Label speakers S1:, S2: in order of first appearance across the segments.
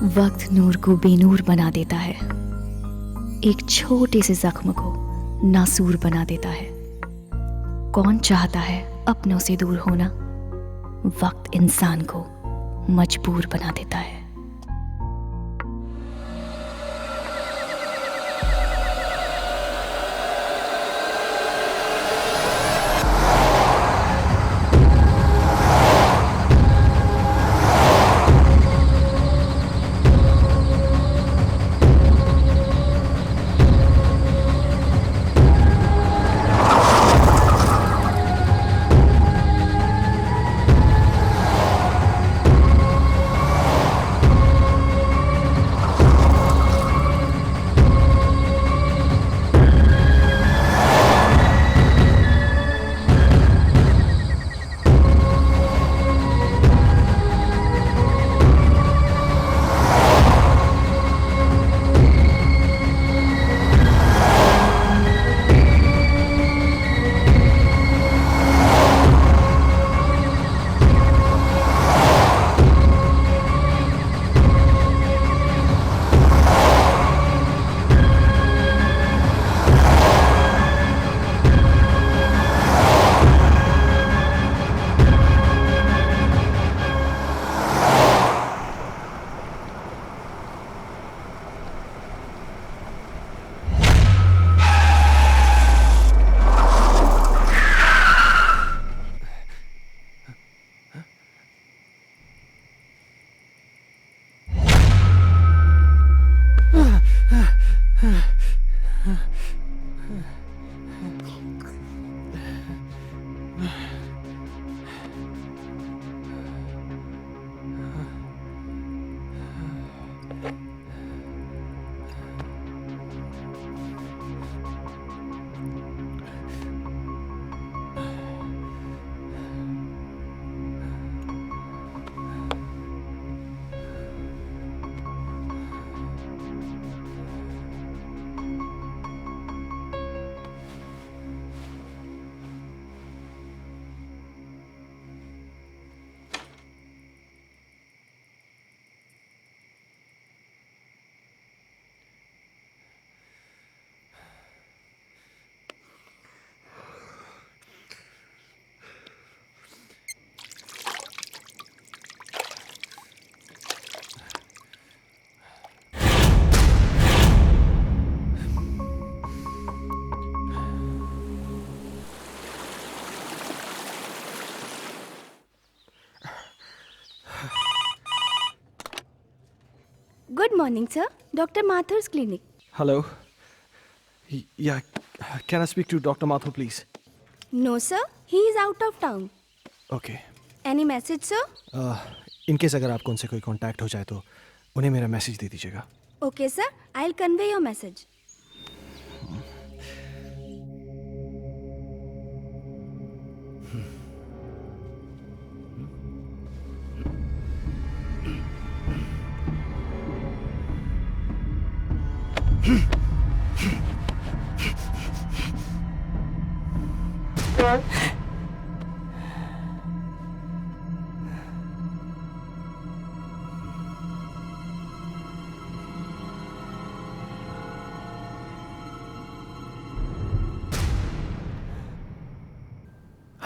S1: वक्त नूर को बेनूर बना देता है, एक छोटे से जख्म को नासूर बना देता है। कौन चाहता है अपनों से दूर होना? वक्त इंसान को मजबूर बना देता है।
S2: Good morning, sir. Dr. Mathur's clinic.
S3: Hello. Yeah, can I speak to Dr. Mathur, please?
S2: No, sir. He is out of town.
S3: Okay.
S2: Any message, sir?
S3: In case अगर आपको उनसे कोई कांटेक्ट हो जाए तो उन्हें मेरा मैसेज दे दीजिएगा.
S2: Okay, sir. I'll convey your message.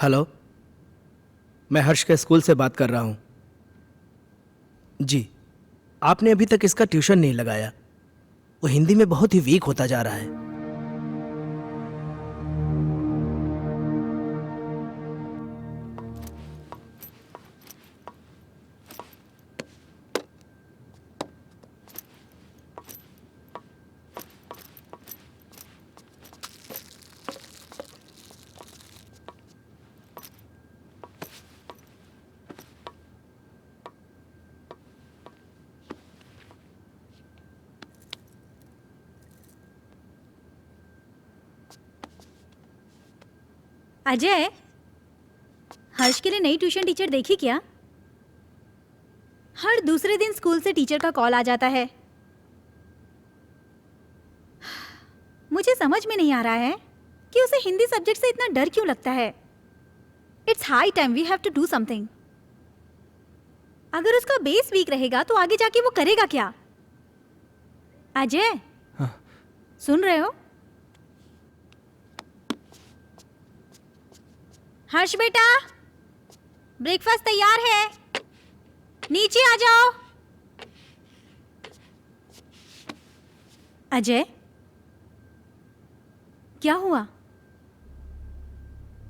S4: Hello, मैं हर्ष के स्कूल से बात कर रहा हूँ। जी, आपने अभी तक इसका ट्यूशन नहीं लगाया। वो हिंदी में बहुत ही वीक होता जा रहा है।
S5: अजय, हर्ष के लिए नई ट्यूशन टीचर देखी क्या? हर दूसरे दिन स्कूल से टीचर का कॉल आ जाता है। मुझे समझ में नहीं आ रहा है कि उसे हिंदी सब्जेक्ट से इतना डर क्यों लगता है। It's high time we have to do something. अगर उसका बेस वीक रहेगा तो आगे जाके वो करेगा क्या? अजय,
S3: हाँ।
S5: सुन रहे हो? हर्ष बेटा, ब्रेकफास्ट तैयार है, नीचे आ जाओ। अजय, क्या हुआ?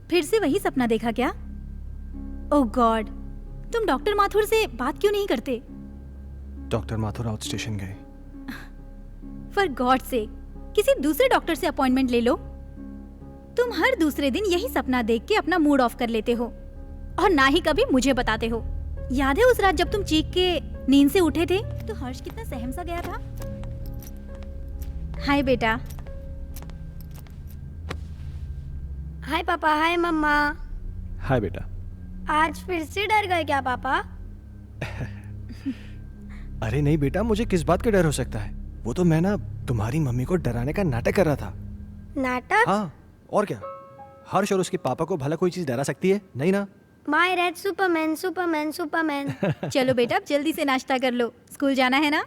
S5: फिर से वही सपना देखा क्या? ओह गॉड, तुम डॉक्टर माथुर से बात क्यों नहीं करते?
S3: डॉक्टर माथुर आउट स्टेशन गए।
S5: फॉर गॉड से किसी दूसरे डॉक्टर से अपॉइंटमेंट ले लो। तुम हर दूसरे दिन यही सपना देख के अपना मूड ऑफ कर लेते हो और ना ही कभी मुझे बताते हो। याद है उस रात जब तुम चीख के नींद से उठे थे तो हर्ष कितना सहम सा गया था? हाय बेटा।
S6: हाय पापा, हाय मम्मा।
S3: हाय बेटा।
S6: आज फिर से डर गए क्या पापा?
S3: अरे नहीं बेटा, मुझे किस बात का डर हो सकता है? वो तो मैं ना तुम्हारी मम्मी को डराने का नाटक कर रहा था।
S6: नाटक?
S3: हाँ, और क्या? हर्ष और उसके पापा को भला कोई चीज डरा सकती है? नहीं ना?
S6: My red Superman Superman Superman.
S5: चलो बेटा, अब जल्दी से नाश्ता कर लो, स्कूल जाना है ना।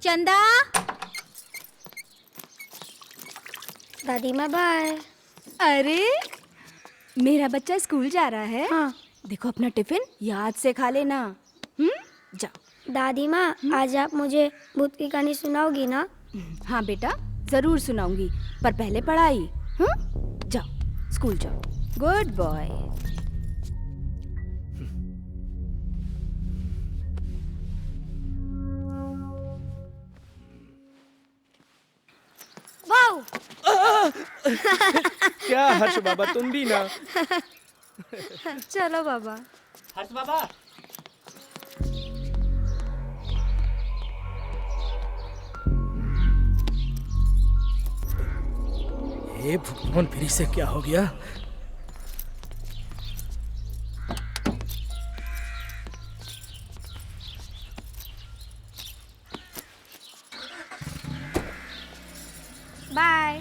S5: चंदा।
S6: दादी माँ बाय।
S2: अरे मेरा बच्चा स्कूल जा रहा है।
S6: हाँ।
S2: देखो अपना टिफिन याद से खा लेना। जाओ।
S6: दादी माँ, आज आप मुझे भूत की कहानी सुनाओगी ना?
S2: हाँ बेटा, जरूर सुनाऊंगी, पर पहले पढ़ाई। जाओ स्कूल जाओ, गुड बॉय।
S6: वाओ!
S4: क्या हर्ष बाबा, तुम भी ना?
S6: चलो बाबा।
S4: हर्ष बाबा। हे भगवान, फिर से क्या हो गया?
S6: बाय।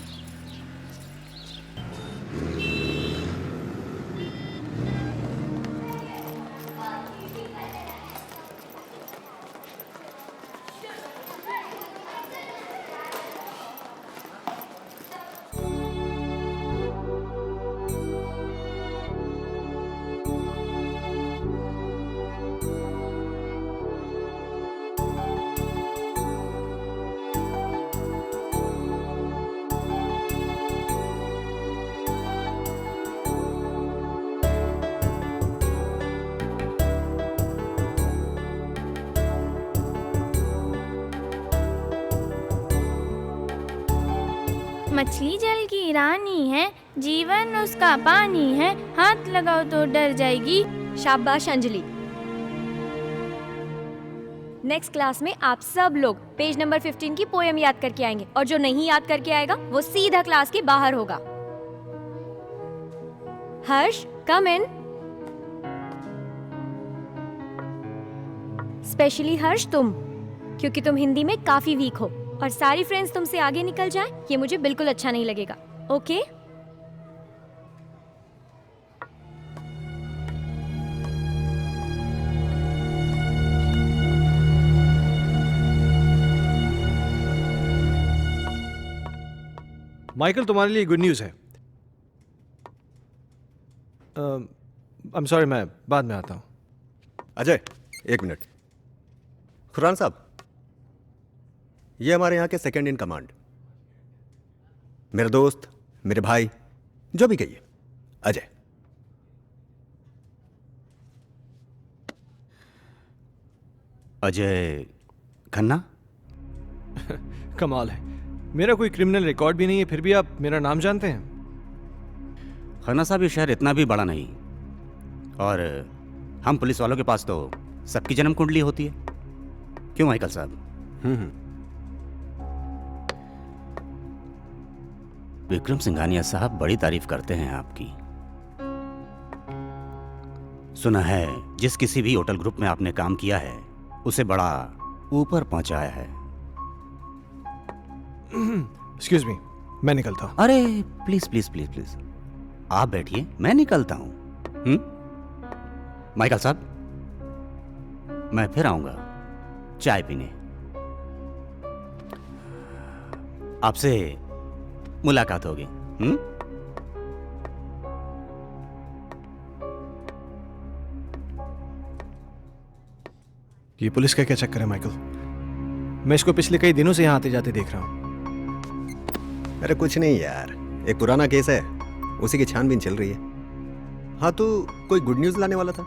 S6: मछली जल की रानी है, जीवन उसका पानी है, हाथ लगाओ तो डर जाएगी।
S7: शाबाश अंजलि। नेक्स्ट क्लास में आप सब लोग पेज नंबर 15 की पोएम याद करके आएंगे और जो नहीं याद करके आएगा वो सीधा क्लास के बाहर होगा। हर्ष, कम इन। स्पेशली हर्ष तुम, क्योंकि तुम हिंदी में काफी वीक हो और सारी फ्रेंड्स तुमसे आगे निकल जाएं, ये मुझे बिल्कुल अच्छा नहीं लगेगा। ओके?
S3: माइकल, तुम्हारे लिए गुड न्यूज़ है। आई एम सॉरी, मैं बाद में आता हूँ।
S8: अजय, एक मिनट। खुरान साहब, ये हमारे यहाँ के सेकंड इन कमांड, मेरे दोस्त, मेरे भाई, जो भी कहिए, अजय।
S9: अजय खन्ना?
S3: कमाल है, मेरा कोई क्रिमिनल रिकॉर्ड भी नहीं है, फिर भी आप मेरा नाम जानते हैं।
S9: खन्ना साहब, ये शहर इतना भी बड़ा नहीं, और हम पुलिस वालों के पास तो सबकी जन्म कुंडली होती है। क्यों माइकल साहब? विक्रम सिंघानिया साहब बड़ी तारीफ करते हैं आपकी। सुना है जिस किसी भी होटल ग्रुप में आपने काम किया है उसे बड़ा ऊपर पहुंचाया है।
S3: एक्सक्यूज मी, मैं निकलता हूँ।
S9: अरे प्लीज प्लीज प्लीज प्लीज, आप बैठिए, मैं निकलता हूं। माइकल साहब, मैं फिर आऊंगा चाय पीने। आपसे मुलाकात होगी।
S3: ये पुलिस का क्या चक्कर है माइकल? मैं इसको पिछले कई दिनों से यहाँ आते जाते देख रहा हूँ।
S8: अरे कुछ नहीं यार, एक पुराना केस है, उसी की छानबीन चल रही है। हाँ तो कोई गुड न्यूज़ लाने वाला था?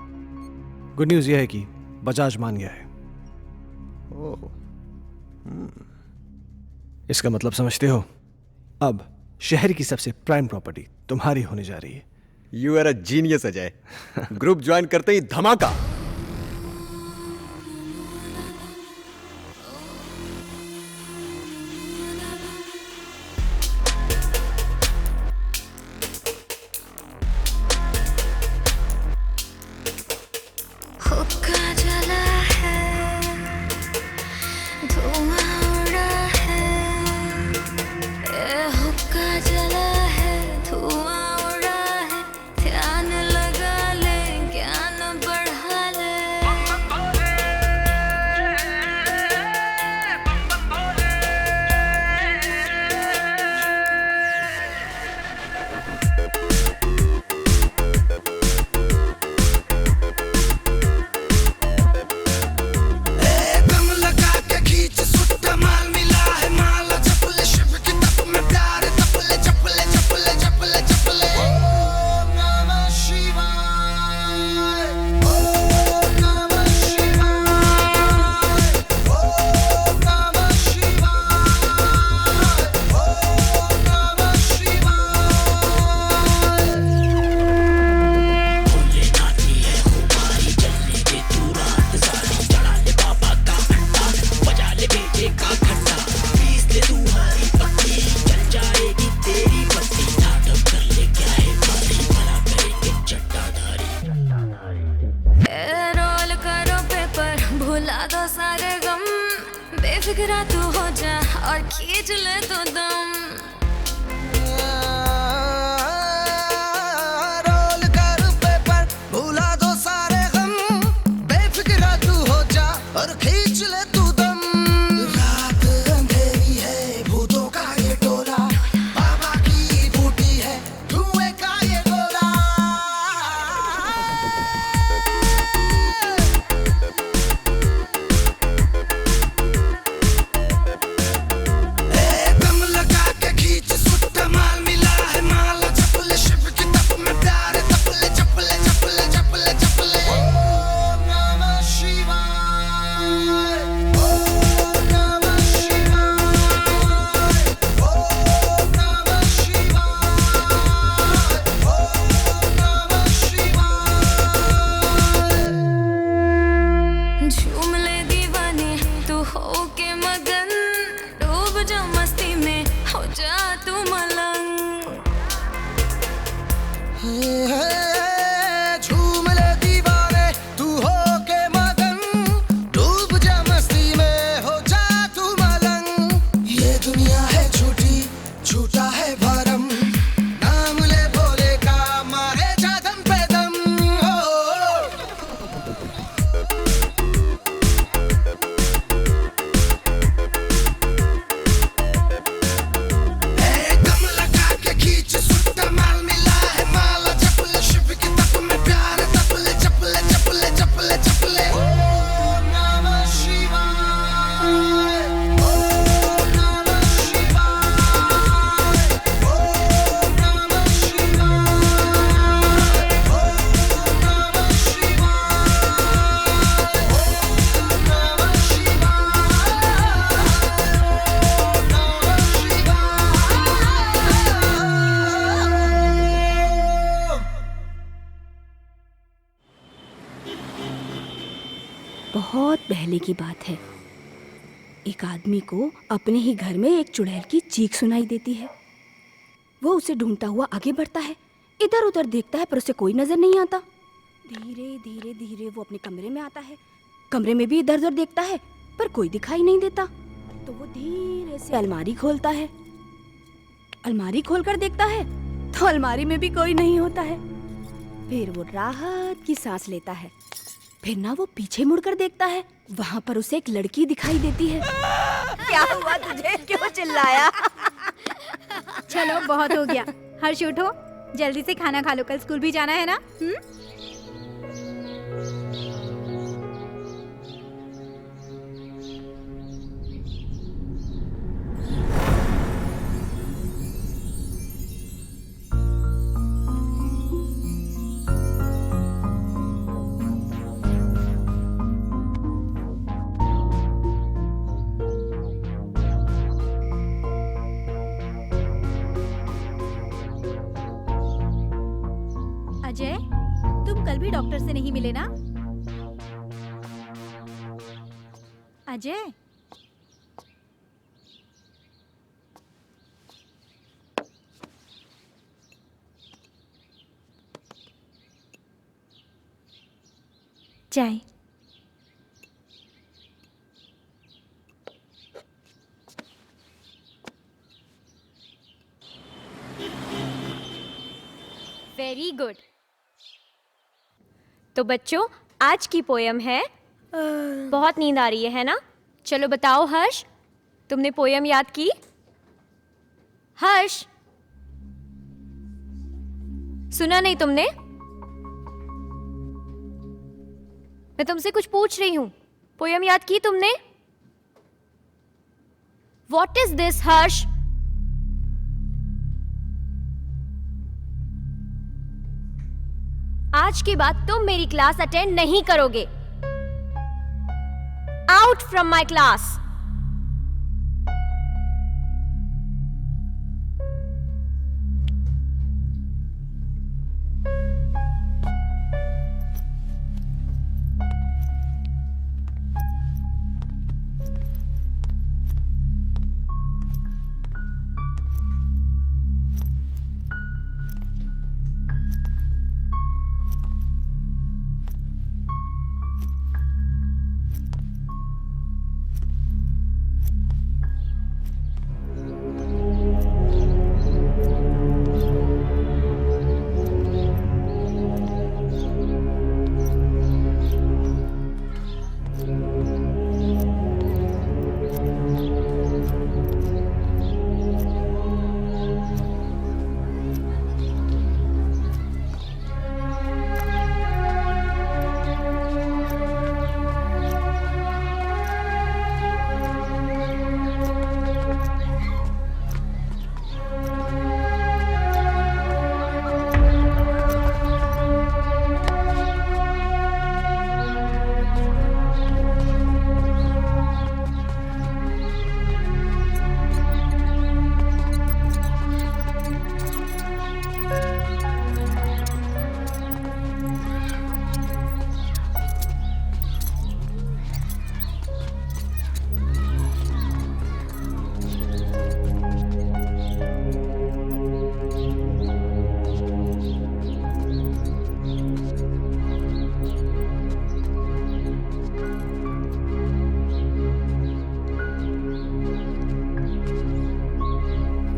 S3: गुड न्यूज़ यह है कि बजाज मान गया है।
S8: ओह,
S3: इसका मतलब समझते हो? अब शहर की सबसे प्राइम प्रॉपर्टी तुम्हारी होने जा रही है।
S8: You are a genius Ajay. Group join करते ही धमाका।
S10: बेफिक्रा तू हो जा और खींच ले तो दम। रोल कर पेपर, भुला दो सारे गम। बेफिक्रा तू हो जा और खींच ले तू दम। रात अंधेरी है, भूतों का ये टोला, बाबा की बूटी है, धुएं का ये गोला। झूम ले दीवाने तू हो के मगन, डूब जा मस्ती में हो जा तू मलंग। झूम ले दीवाने तू हो के मगन, डूब जा मस्ती में हो जा तू मलंग। ये दुनिया है झूठी, झूठा है भरम, नाम ले भोले का मारे जा दम पे दम। दम लगा के खींच सुट्टा, माल मिला है माला, चपले शिव की तप में प्यार, तपले चपले चपले चपले चपले। ओम नमः शिवाय, ओम नमः शिवाय, ओम नमः शिवाय, ओम नमः
S2: बहुत पहले की बात है, एक आदमी को अपने ही घर में एक चुड़ैल की चीख सुनाई देती है। वो उसे ढूंढता हुआ आगे बढ़ता है, इधर उधर देखता है पर उसे कोई नजर नहीं आता। धीरे धीरे धीरे वो अपने कमरे में आता है, कमरे में भी इधर उधर देखता है पर कोई दिखाई नहीं देता। तो वो धीरे से अलमारी खोलता है, अलमारी खोलकर देखता है तो अलमारी में भी कोई नहीं होता है। फिर वो राहत की सांस लेता है, फिर ना वो पीछे मुड़कर देखता है, वहाँ पर उसे एक लड़की दिखाई देती है।
S7: क्या हुआ तुझे, क्यों चिल्लाया?
S5: चलो बहुत हो गया। हर्ष उठो, जल्दी से खाना खा लो, कल स्कूल भी जाना है ना। अजय, तुम कल भी डॉक्टर से नहीं मिले ना? अजय, चाय।
S7: Very good. तो बच्चों, आज की पोयम है बहुत नींद आ रही है ना? चलो बताओ हर्ष, तुमने पोयम याद की? हर्ष, सुना नहीं तुमने? मैं तुमसे कुछ पूछ रही हूं। पोयम याद की तुमने? वॉट इज दिस हर्ष? आज के बाद तुम मेरी क्लास अटेंड नहीं करोगे। Out from my class.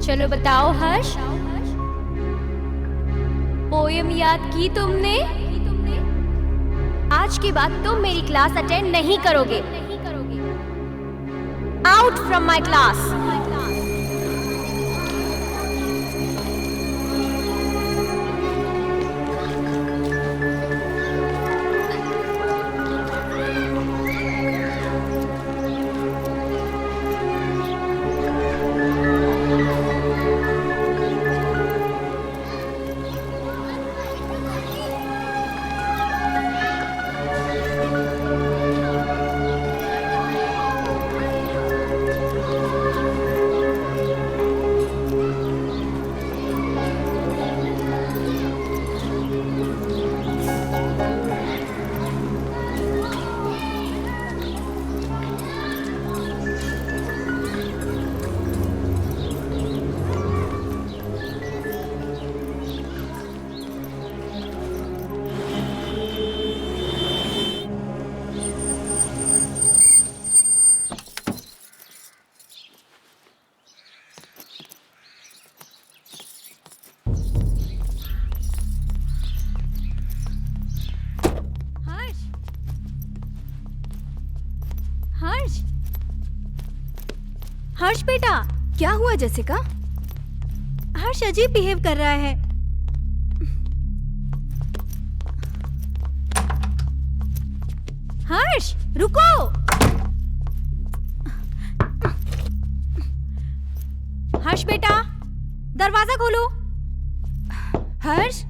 S7: चलो बताओ हर्ष, पोयम याद की तुमने? आज के बाद तुम मेरी क्लास अटेंड नहीं करोगे। Out from my class.
S5: Harsh, Harsh बेटा,
S2: क्या हुआ जैसिका?
S5: हर्ष अजीब बिहेव कर रहा है। हर्ष रुको। हर्ष बेटा, दरवाजा खोलो।
S2: हर्ष,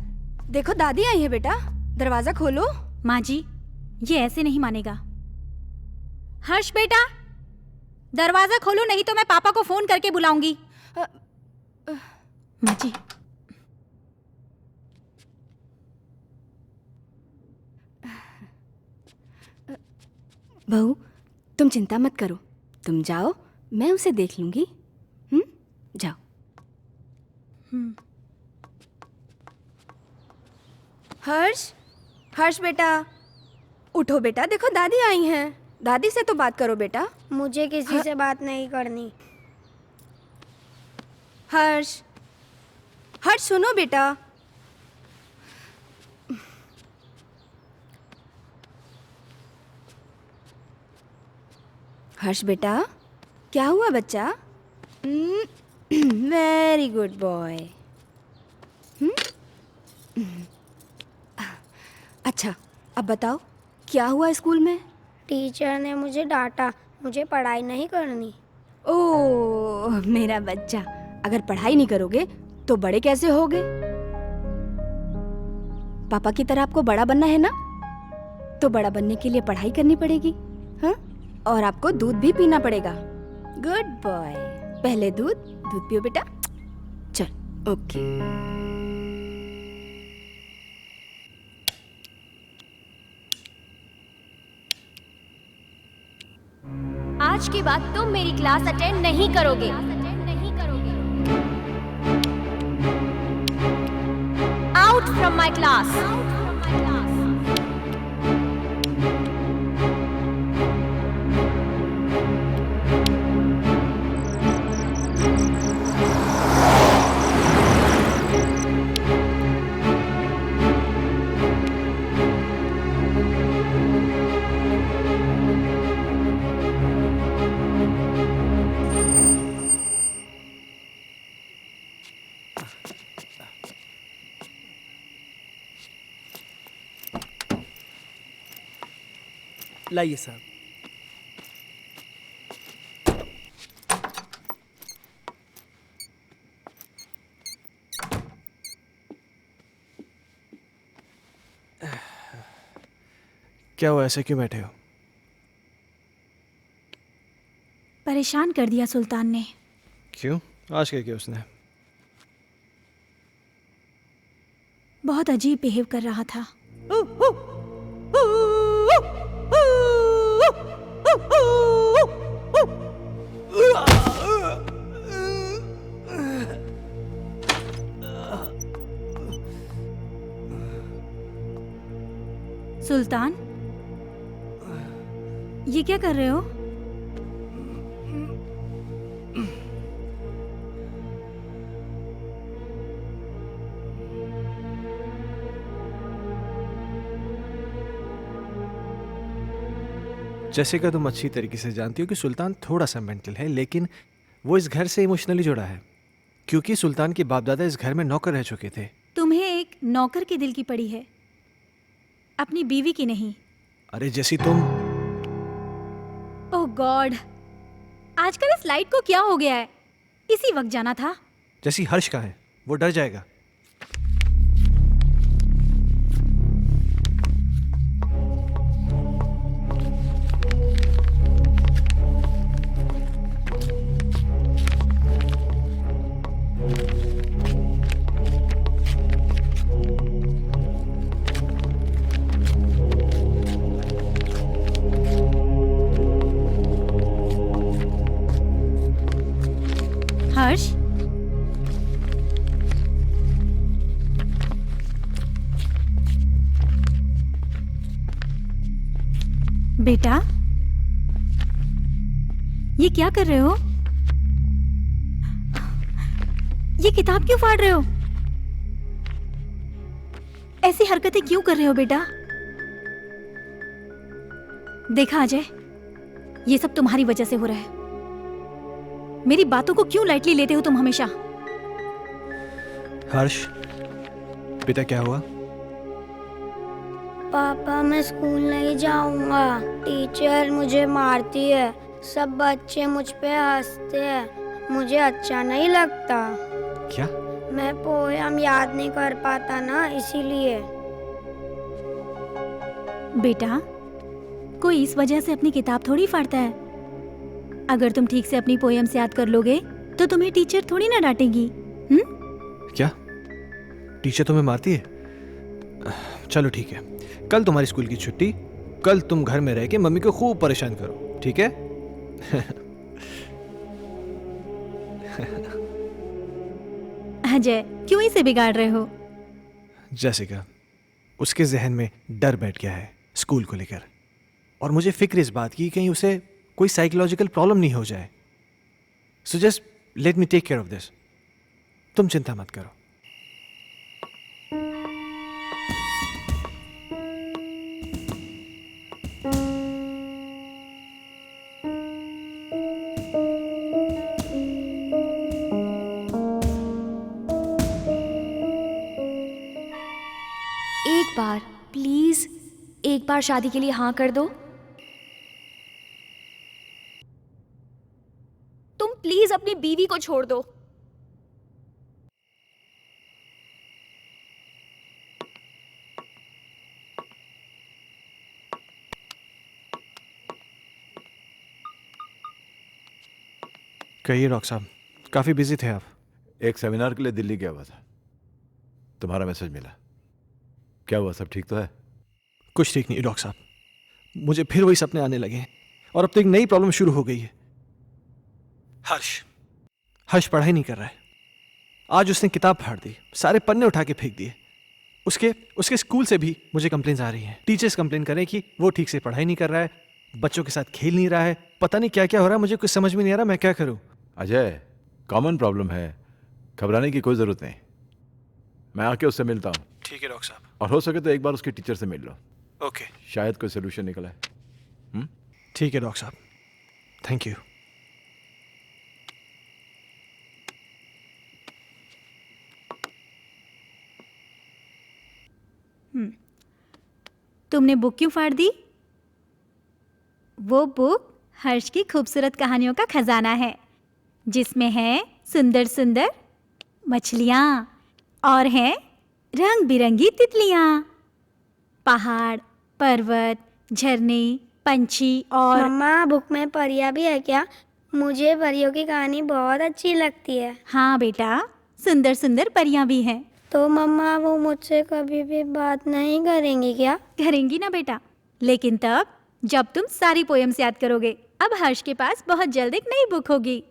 S2: देखो दादी आई है बेटा, दरवाजा खोलो।
S5: माँ जी, ये ऐसे नहीं मानेगा। हर्ष बेटा, दरवाजा खोलो नहीं तो मैं पापा को फोन करके बुलाऊंगी। माँ जी,
S2: बहू, तुम चिंता मत करो, तुम जाओ, मैं उसे देख लूंगी। जाओ। हर्ष, हर्ष बेटा, उठो बेटा, देखो दादी आई हैं। दादी से तो बात करो बेटा।
S11: मुझे किसी से बात नहीं करनी।
S2: हर्ष, हर्ष सुनो बेटा। हर्ष बेटा, क्या हुआ बच्चा? Very good boy. अच्छा, अब बताओ क्या हुआ स्कूल में?
S11: टीचर ने मुझे डांटा, मुझे पढ़ाई नहीं करनी।
S2: ओह मेरा बच्चा, अगर पढ़ाई नहीं करोगे तो बड़े कैसे होगे? पापा की तरह आपको बड़ा बनना है ना, तो बड़ा बनने के लिए पढ़ाई करनी पड़ेगी, हाँ? और आपको दूध भी पीना पड़ेगा। गुड बॉय, पहले दूध पियो बेटा। चल, ओके।
S7: आज के बाद तुम मेरी क्लास अटेंड नहीं करोगे। Out from my class.
S4: लाइए साहब।
S3: क्या हुआ, ऐसे क्यों बैठे हो?
S5: परेशान कर दिया सुल्तान ने।
S3: क्यों? आज क्या किया उसने?
S5: बहुत अजीब बिहेव कर रहा था। सुल्तान, ये क्या कर रहे हो?
S3: जैसिका, तुम अच्छी तरीके से जानती हो कि सुल्तान थोड़ा सा मेंटल है, लेकिन वो इस घर से इमोशनली जुड़ा है क्योंकि सुल्तान के बाप दादा इस घर में नौकर रह चुके थे।
S5: तुम्हें एक नौकर के दिल की पड़ी है, अपनी बीवी की नहीं।
S3: अरे जैसी तुम।
S5: ओह गॉड, आजकल इस लाइट को क्या हो गया है? इसी वक्त जाना था।
S3: जैसी हर्ष का है, वो डर जाएगा।
S5: हर्ष, बेटा, ये क्या कर रहे हो? ये किताब क्यों फाड़ रहे हो? ऐसी हरकतें क्यों कर रहे हो बेटा? देखा अजय, ये सब तुम्हारी वजह से हो रहा है। मेरी बातों को क्यों लाइटली लेते हो तुम हमेशा?
S3: हर्ष, बेटा क्या हुआ?
S11: पापा मैं स्कूल नहीं जाऊंगा, टीचर मुझे मारती है, सब बच्चे मुझ पे हंसते हैं, मुझे अच्छा नहीं लगता।
S3: क्या?
S11: मैं पोयम याद नहीं कर पाता ना, इसीलिए।
S5: बेटा, कोई इस वजह से अपनी किताब थोड़ी फाड़ता है। अगर तुम ठीक से अपनी पोएम्स याद कर लोगे तो तुम्हें टीचर थोड़ी ना डांटेगी।
S3: क्या टीचर तुम्हें मारती है? चलो ठीक है, कल तुम्हारी स्कूल की छुट्टी, कल तुम घर में रह के मम्मी को खूब परेशान करो, ठीक है?
S5: अजय, क्यों इसे बिगाड़ रहे हो?
S3: जैसिका, उसके जहन में डर बैठ गया है स्कूल को लेकर, और मुझे फिक्र इस बात की कहीं उसे कोई साइकोलॉजिकल प्रॉब्लम नहीं हो जाए। So just let me take care of this. तुम चिंता मत करो।
S7: एक बार प्लीज, एक बार शादी के लिए हाँ कर दो। तुम प्लीज अपनी बीवी को छोड़ दो।
S3: कहिए डॉक्टर साहब, काफी बिजी थे आप।
S12: एक सेमिनार के लिए दिल्ली गया हुआ था, तुम्हारा मैसेज मिला। क्या हुआ, सब ठीक तो है?
S3: कुछ ठीक नहीं डॉक्टर साहब, मुझे फिर वही सपने आने लगे हैं और अब तो एक नई प्रॉब्लम शुरू हो गई है। हर्ष पढ़ाई नहीं कर रहा है। आज उसने किताब फाड़ दी, सारे पन्ने उठा के फेंक दिए। उसके स्कूल से भी मुझे कंप्लेंट्स आ रही हैं। टीचर्स कंप्लेन कर रहे हैं कि वो ठीक से पढ़ाई नहीं कर रहा है, बच्चों के साथ खेल नहीं रहा है, पता नहीं क्या क्या हो रहा है। मुझे कुछ समझ में नहीं आ रहा, मैं क्या करूं?
S12: अजय, कॉमन प्रॉब्लम है, घबराने की कोई जरूरत नहीं। मैं आके उससे मिलता हूँ।
S3: ठीक है डॉक्टर साहब।
S12: और हो सके तो एक बार उसके टीचर से मिल लो।
S3: ओके,
S12: शायद कोई सोल्यूशन निकला है।
S3: ठीक है डॉक्टर साहब, थैंक यू।
S5: तुमने बुक क्यों फाड़ दी? वो बुक हर्ष की खूबसूरत कहानियों का खजाना है, जिसमें है सुंदर सुंदर मछलियाँ और हैं रंग बिरंगी तितलियाँ, पहाड़, पर्वत, झरने, पंछी और।
S11: मम्मा, बुक में परियां भी है क्या? मुझे परियों की कहानी बहुत अच्छी लगती है।
S5: हाँ बेटा, सुंदर सुंदर परियां भी हैं।
S11: तो मम्मा, वो मुझसे कभी भी बात नहीं करेंगी क्या?
S5: करेंगी ना बेटा, लेकिन तब जब तुम सारी पोएम्स याद करोगे। अब हर्ष के पास बहुत जल्द एक नई बुक होगी।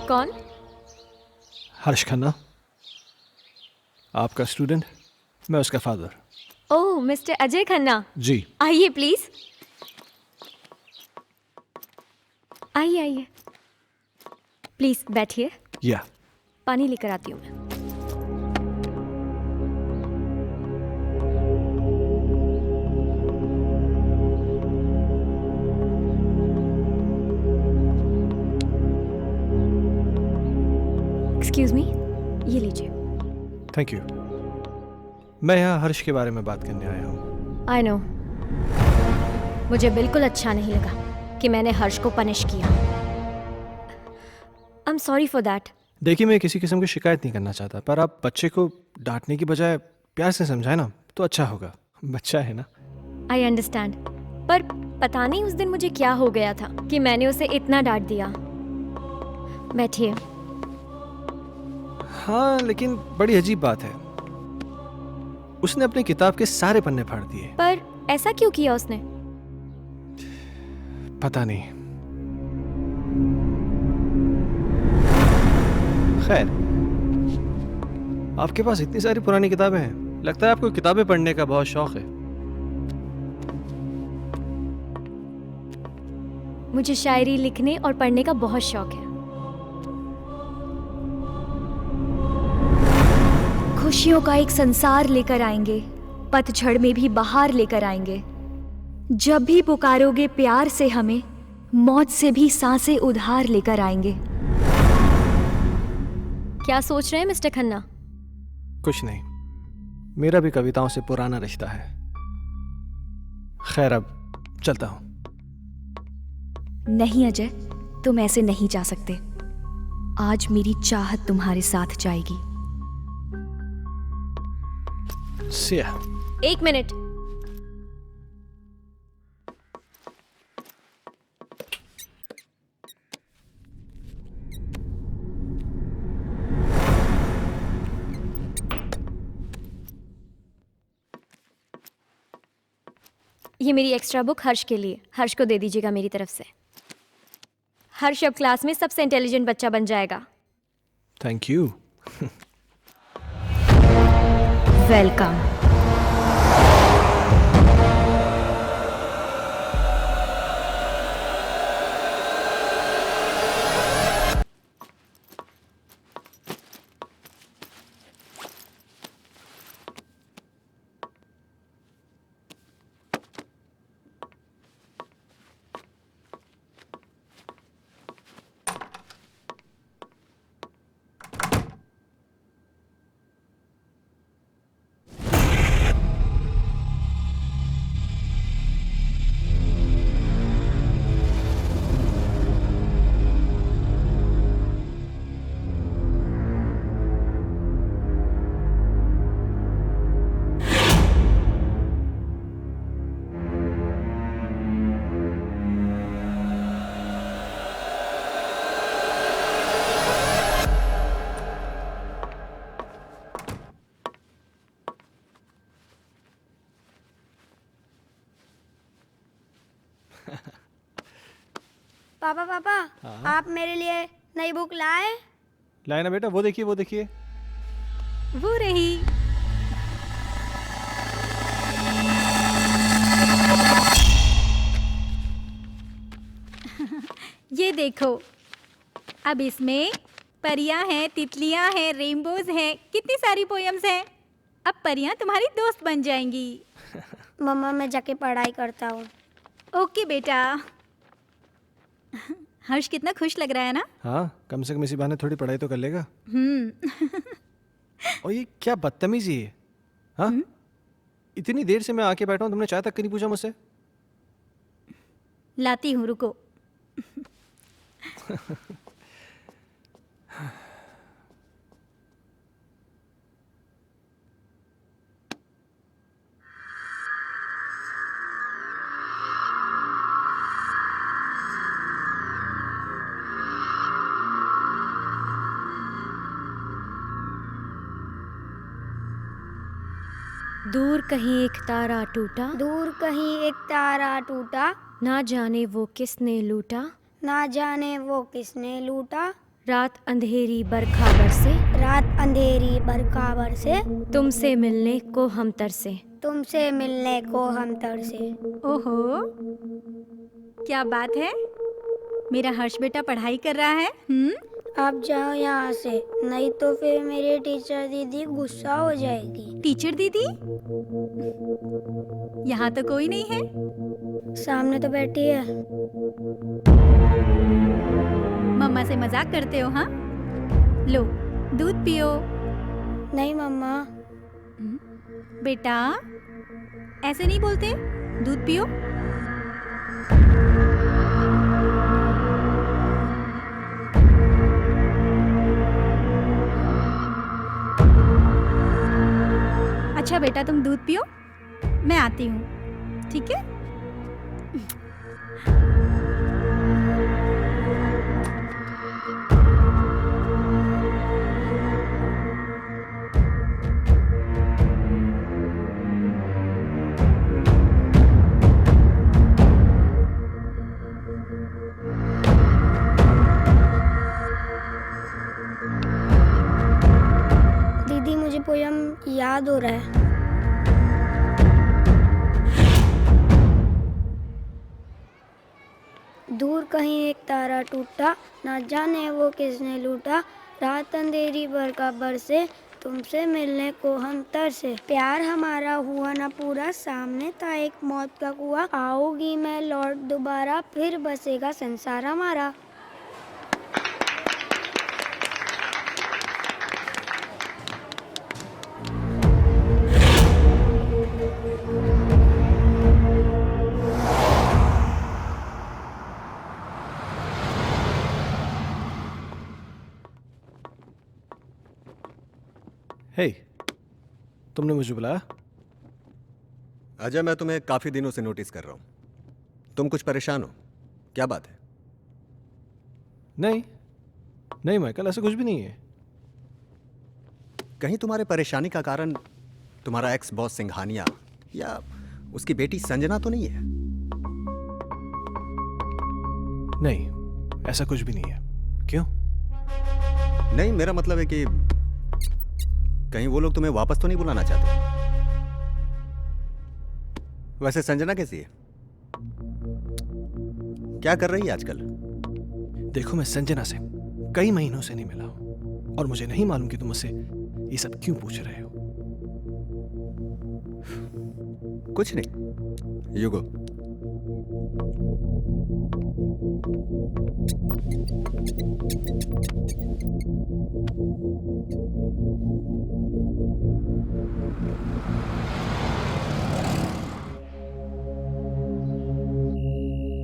S7: कौन?
S3: हर्ष खन्ना, आपका स्टूडेंट, मैं उसका फादर।
S7: ओह, मिस्टर अजय खन्ना,
S3: जी।
S7: आइए प्लीज। आइए आइए, प्लीज बैठिए।
S3: या
S7: पानी लेकर आती हूँ मैं। एक्सक्यूज मी, ये लीजिए।
S3: Thank you. मैं यहाँ हर्ष के बारे में बात करने आया हूँ।
S7: आई नो, मुझे बिल्कुल अच्छा नहीं लगा कि मैंने हर्ष को पनिश किया। I am sorry for that.
S3: देखिए, मैं किसी किस्म की शिकायत नहीं करना चाहता, पर आप बच्चे को डांटने की बजाय प्यार से समझाए ना तो अच्छा होगा। बच्चा है ना।
S7: आई अंडरस्टैंड, पर पता नहीं उस दिन मुझे क्या हो गया था कि मैंने उसे इतना डांट दिया। बैठिए।
S3: हाँ, लेकिन बड़ी अजीब बात है, उसने अपनी किताब के सारे पन्ने फाड़ दिए।
S7: पर ऐसा क्यों किया उसने?
S3: पता नहीं। खैर, आपके पास इतनी सारी पुरानी किताबें हैं, लगता है आपको किताबें पढ़ने का बहुत शौक है।
S7: मुझे शायरी लिखने और पढ़ने का बहुत शौक है। खुशियों का एक संसार लेकर आएंगे, पतझड़ में भी बहार लेकर आएंगे। जब भी पुकारोगे प्यार से हमें, मौत से भी सांसें उधार लेकर आएंगे। क्या सोच रहे हैं मिस्टर खन्ना?
S3: कुछ नहीं, मेरा भी कविताओं से पुराना रिश्ता है। खैर, अब चलता हूं।
S1: नहीं अजय, तुम ऐसे नहीं जा सकते। आज मेरी चाहत तुम्हारे साथ जाएगी।
S3: सिया।
S7: एक मिनट। ये मेरी एक्स्ट्रा बुक हर्ष के लिए। हर्ष को दे दीजिएगा मेरी तरफ से। हर्ष अब क्लास में सबसे इंटेलिजेंट बच्चा बन जाएगा।
S3: Thank you.
S1: वेलकम।
S11: पापा पापा, आप मेरे लिए नई बुक लाए?
S3: लाए ना बेटा, वो देखिए वो देखिए।
S5: वो रही। ये देखो, अब इसमें परियां हैं, तितलियां हैं, रेनबोज हैं, कितनी सारी पोयम्स हैं। अब परियां तुम्हारी दोस्त बन जाएंगी।
S11: मम्मा, मैं जाके पढ़ाई करता हूँ।
S5: ओके बेटा। हर्ष कितना खुश लग रहा है ना?
S3: हाँ, कम से कम इसी बहाने थोड़ी पढ़ाई तो कर लेगा। और ये क्या बदतमीजी है? हाँ, इतनी देर से मैं आके बैठा हूँ, तुमने चाय तक नहीं पूछा मुझसे।
S5: लाती हूँ, रुको।
S7: दूर कहीं एक तारा टूटा,
S11: दूर कहीं एक तारा टूटा,
S7: ना जाने वो किसने लूटा,
S11: ना जाने वो किसने लूटा।
S7: रात अंधेरी बरखा बरसे,
S11: रात अंधेरी बरखा बरसे,
S7: तुमसे मिलने को हम तरसे,
S11: तुमसे मिलने को हम तरसे।
S5: ओहो, क्या बात है। मेरा हर्ष बेटा पढ़ाई कर रहा है।
S11: आप जाओ यहाँ से, नहीं तो फिर मेरी टीचर दीदी गुस्सा हो जाएगी।
S5: टीचर दीदी? यहाँ तो कोई नहीं है।
S11: सामने तो बैठी है।
S5: मम्मा से मजाक करते हो? हाँ, लो दूध पियो।
S11: नहीं मम्मा।
S5: बेटा ऐसे नहीं बोलते, दूध पियो। अच्छा बेटा तुम दूध पियो, मैं आती हूँ, ठीक है?
S11: दीदी मुझे पोयम याद हो रहा है। दूर कहीं एक तारा टूटा, ना जाने वो किसने लूटा। रात अंधेरी बरका बरसे, तुमसे मिलने को हम तरसे। प्यार हमारा हुआ ना पूरा, सामने था एक मौत का कुआं। आओगी मैं लौट दोबारा, फिर बसेगा संसार हमारा।
S3: हे, तुमने मुझे बुलाया?
S8: अजय, मैं तुम्हें काफी दिनों से नोटिस कर रहा हूं। तुम कुछ परेशान हो, क्या बात है?
S3: नहीं नहीं माइकल, ऐसा कुछ भी नहीं है।
S8: कहीं तुम्हारे परेशानी का कारण तुम्हारा एक्स बॉस सिंघानिया या उसकी बेटी संजना तो नहीं है?
S3: नहीं, ऐसा कुछ भी नहीं है। क्यों?
S8: नहीं, मेरा मतलब है कि कहीं वो लोग तुम्हें वापस तो नहीं बुलाना चाहते? वैसे संजना कैसी है? क्या कर रही है आजकल?
S3: देखो, मैं संजना से कई महीनों से नहीं मिला हूं और मुझे नहीं मालूम कि तुम मुझसे ये सब क्यों पूछ रहे हो।
S8: कुछ नहीं, यू गो।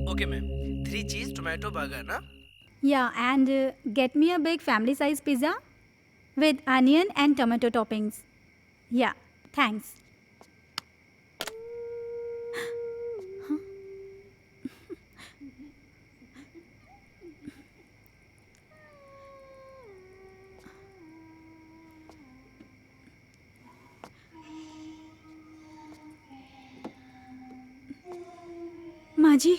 S4: ओके मैम, 3 चीज टोमेटो बर्गर ना?
S5: Yeah, and get me a big family size pizza with onion and tomato toppings. Yeah, thanks. माँ जी,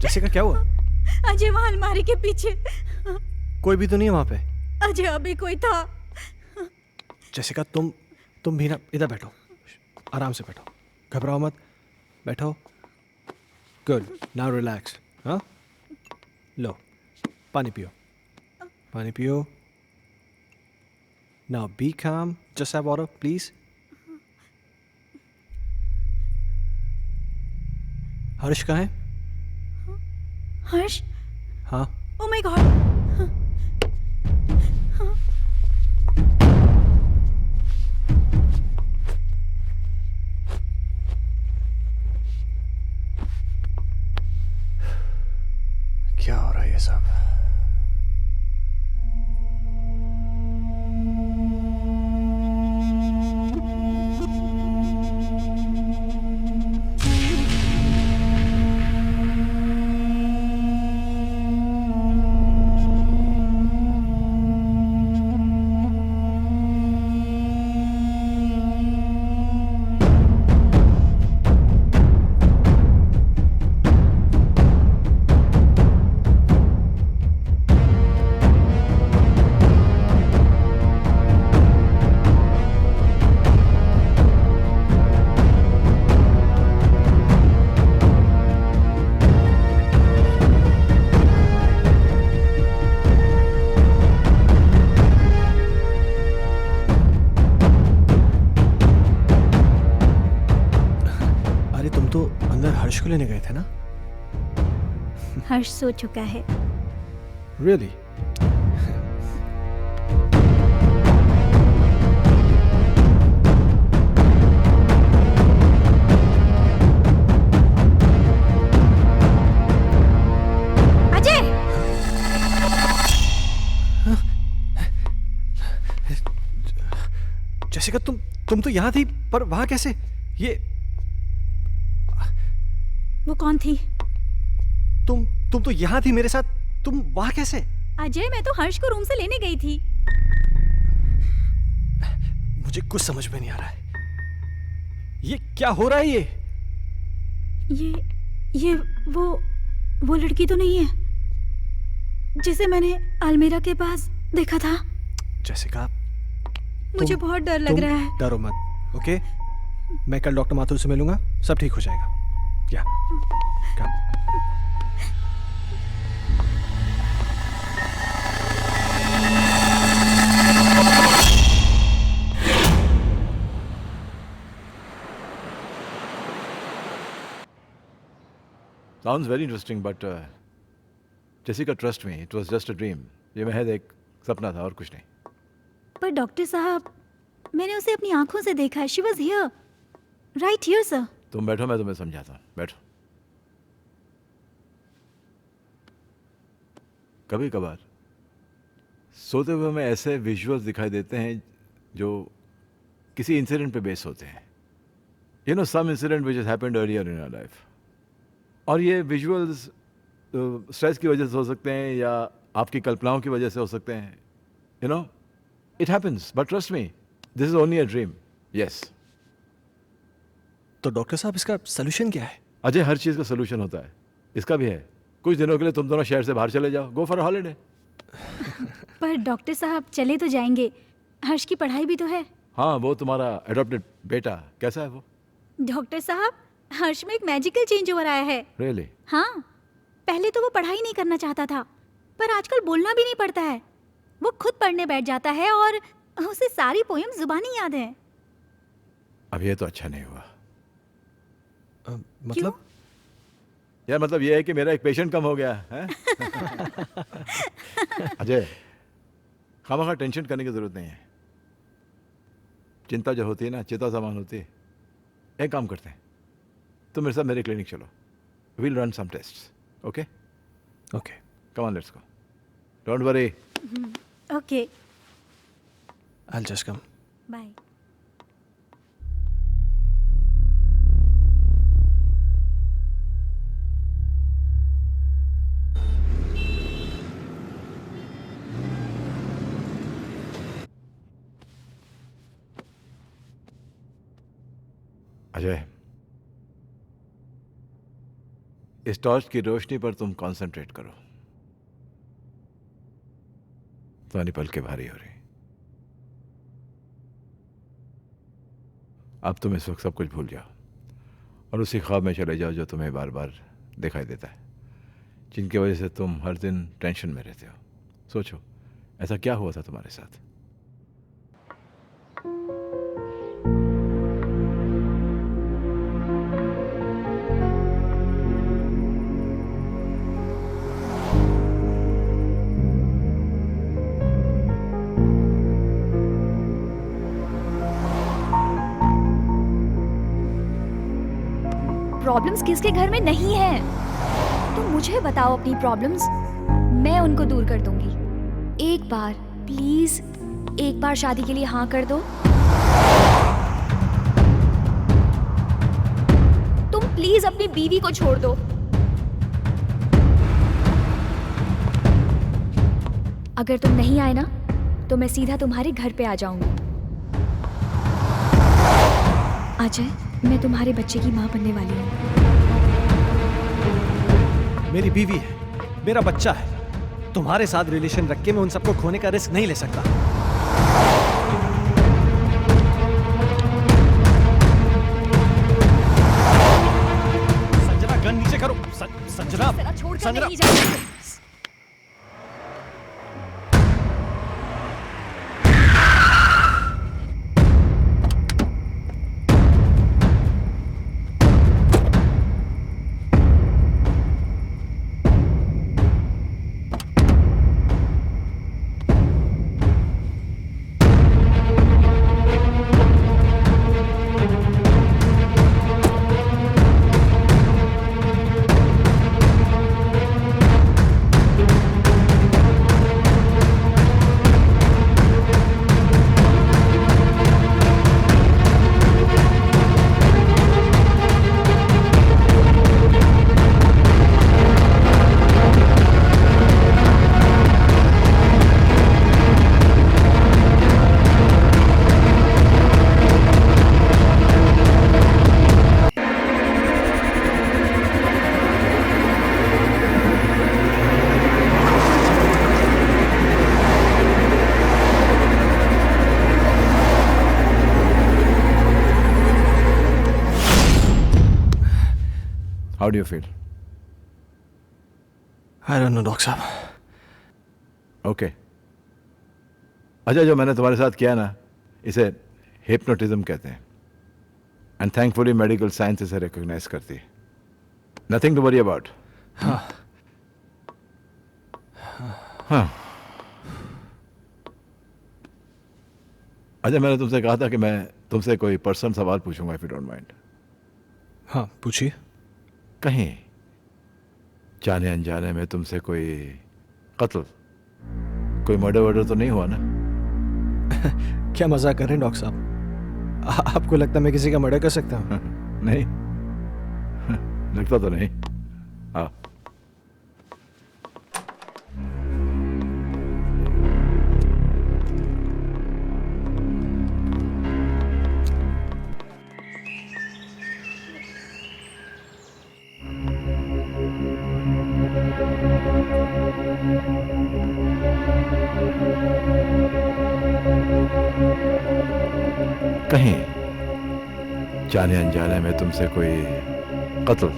S3: जैसिका, क्या हुआ?
S5: अजय वहाँ अलमारी के पीछे।
S3: कोई भी तो नहीं है वहां पे।
S5: अजय अभी कोई था।
S3: जैसिका तुम भी ना इधर बैठो, आराम से बैठो, घबराओ मत, बैठो। Good, now relax. हाँ, लो पानी पियो, पानी पियो। नाउ बी काम, जस्ट हैव वाटर प्लीज। हर्ष कहाँ है?
S5: हर्ष?
S3: हाँ,
S5: ओ माय गॉड।
S3: क्या हो रहा है ये सब? हर्ष को लेने गए थे ना?
S5: हर्ष सो चुका है।
S3: Really?
S5: अजय!
S3: जैसिका तुम तो यहाँ थी, पर वहां कैसे? ये
S5: वो कौन थी?
S3: तुम तो यहाँ थी मेरे साथ, तुम वहां कैसे?
S5: अजय, मैं तो हर्ष को रूम से लेने गई थी।
S3: मुझे कुछ समझ में नहीं आ रहा है। ये क्या हो रहा है?
S5: ये वो लड़की तो नहीं है जिसे मैंने अलमीरा के पास देखा था।
S3: जैसिका,
S5: मुझे बहुत डर लग रहा है।
S3: डरो मत, ओके? मैं कल डॉक्टर माथुर से मिलूंगा, सब ठीक हो जाएगा। या कम।
S12: Sounds very interesting, but Jessica, trust me, it was just a dream. ये महज एक सपना था और कुछ नहीं।
S5: पर डॉक्टर साहब, मैंने उसे अपनी आंखों से देखा है। She was here, right here, sir.
S12: तुम बैठो, मैं तुम्हें समझाता हूँ। बैठो। कभी कभार सोते हुए हमें ऐसे विजुअल्स दिखाई देते हैं जो किसी इंसिडेंट पे बेस होते हैं। You know, some incident which has happened earlier in our life. और ये विजुअल्स स्ट्रेस की वजह से हो सकते हैं या आपकी कल्पनाओं की वजह से हो सकते हैं। You no, it happens, but trust me, this is only a dream. Yes.
S3: तो डॉक्टर साहब, इसका सोल्यूशन क्या है?
S12: अजय, हर चीज़ का सोल्यूशन होता है, इसका भी है। कुछ दिनों के लिए तुम दोनों शहर से बाहर चले जाओ, गो फॉर हॉलीडे।
S5: पर डॉक्टर साहब, चले तो जाएंगे, हर्ष की पढ़ाई भी तो है।
S12: हाँ, वो तुम्हारा एडॉप्टेड बेटा कैसा है वो?
S5: डॉक्टर साहब, हर्ष में एक मैजिकल चेंज ओवर आया है।
S12: Really?
S5: हाँ, पहले तो वो पढ़ाई नहीं करना चाहता था, पर आजकल बोलना भी नहीं पड़ता है। वो खुद पढ़ने बैठ जाता है और उसे सारी पोएम जुबानी याद है।
S12: अब ये तो अच्छा नहीं हुआ।
S3: मतलब?
S12: यार, मतलब ये है कि मेरा एक पेशेंट कम हो गया है। अजय, खामखा टेंशन करने की जरूरत नहीं है। चिंता जो होती है ना, चिता समान होती है। एक काम करते हैं, तुम मेरे साथ मेरे क्लिनिक चलो। We'll run some tests. Okay?
S3: Okay.
S12: Come on, let's go. Don't worry.
S5: Okay.
S3: I'll just come.
S5: Bye.
S12: Ajay, इस टॉर्च की रोशनी पर तुम कंसंट्रेट करो। तुम्हारी पलकें भारी हो रही। अब तुम इस वक्त सब कुछ भूल जाओ और उसी ख्वाब में चले जाओ जो तुम्हें बार बार दिखाई देता है, जिनकी वजह से तुम हर दिन टेंशन में रहते हो। सोचो, ऐसा क्या हुआ था तुम्हारे साथ?
S7: प्रॉब्लम्स किसके घर में नहीं है? तुम मुझे बताओ अपनी प्रॉब्लम्स, मैं उनको दूर कर दूंगी। एक बार प्लीज, एक बार शादी के लिए हाँ कर दो। तुम प्लीज अपनी बीवी को छोड़ दो। अगर तुम नहीं आए ना तो मैं सीधा तुम्हारे घर पे आ जाऊंगी। अजय, मैं तुम्हारे बच्चे की माँ बनने वाली हूँ।
S3: मेरी बीवी है, मेरा बच्चा है। तुम्हारे साथ रिलेशन रख के मैं उन सबको खोने का रिस्क नहीं ले सकता। संजना, गन नीचे करो। संजना,
S7: छोड़कर नहीं जाऊंगी।
S12: How do you feel?
S3: I don't know, doctor साहब।
S12: ओके। अच्छा, जो मैंने तुम्हारे साथ किया ना, इसे हिप्नोटिज्म कहते हैं। एंड थैंकफुली मेडिकल साइंस इसे रिकॉग्नाइज करती है। Nothing to worry about.
S3: हाँ।
S12: हाँ। अच्छा, मैंने तुमसे कहा था कि मैं तुमसे कोई पर्सनल सवाल पूछूंगा, इफ यू डोंट माइंड।
S3: हाँ, पूछिए।
S12: कहीं जाने अनजाने में तुमसे कोई कत्ल, कोई मर्डर वर्डर तो नहीं हुआ ना?
S3: क्या मजाक कर रहे हैं डॉक्टर साहब? आपको लगता है मैं किसी का मर्डर कर सकता हूँ?
S12: नहीं, लगता तो नहीं। हाँ। कहीं जाने अनजाने में तुमसे कोई कत्ल,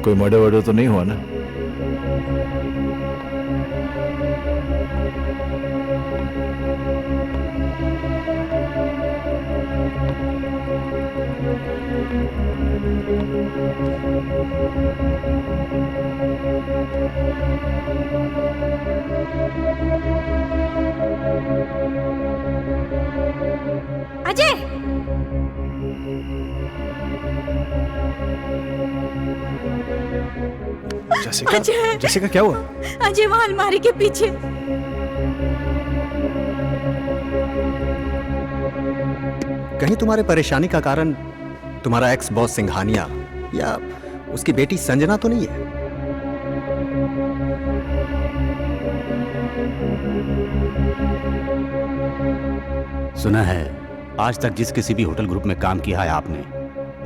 S12: कोई मर्डर वर्डर तो नहीं हुआ ना?
S5: अजय!
S3: जैसिका,
S5: अजय!
S3: जैसिका क्या हुआ?
S5: अजय वहां अलमारी के पीछे।
S8: कहीं तुम्हारे परेशानी का कारण तुम्हारा एक्स बॉस सिंघानिया या उसकी बेटी संजना तो नहीं है?
S9: सुना है आज तक जिस किसी भी होटल ग्रुप में काम किया है आपने,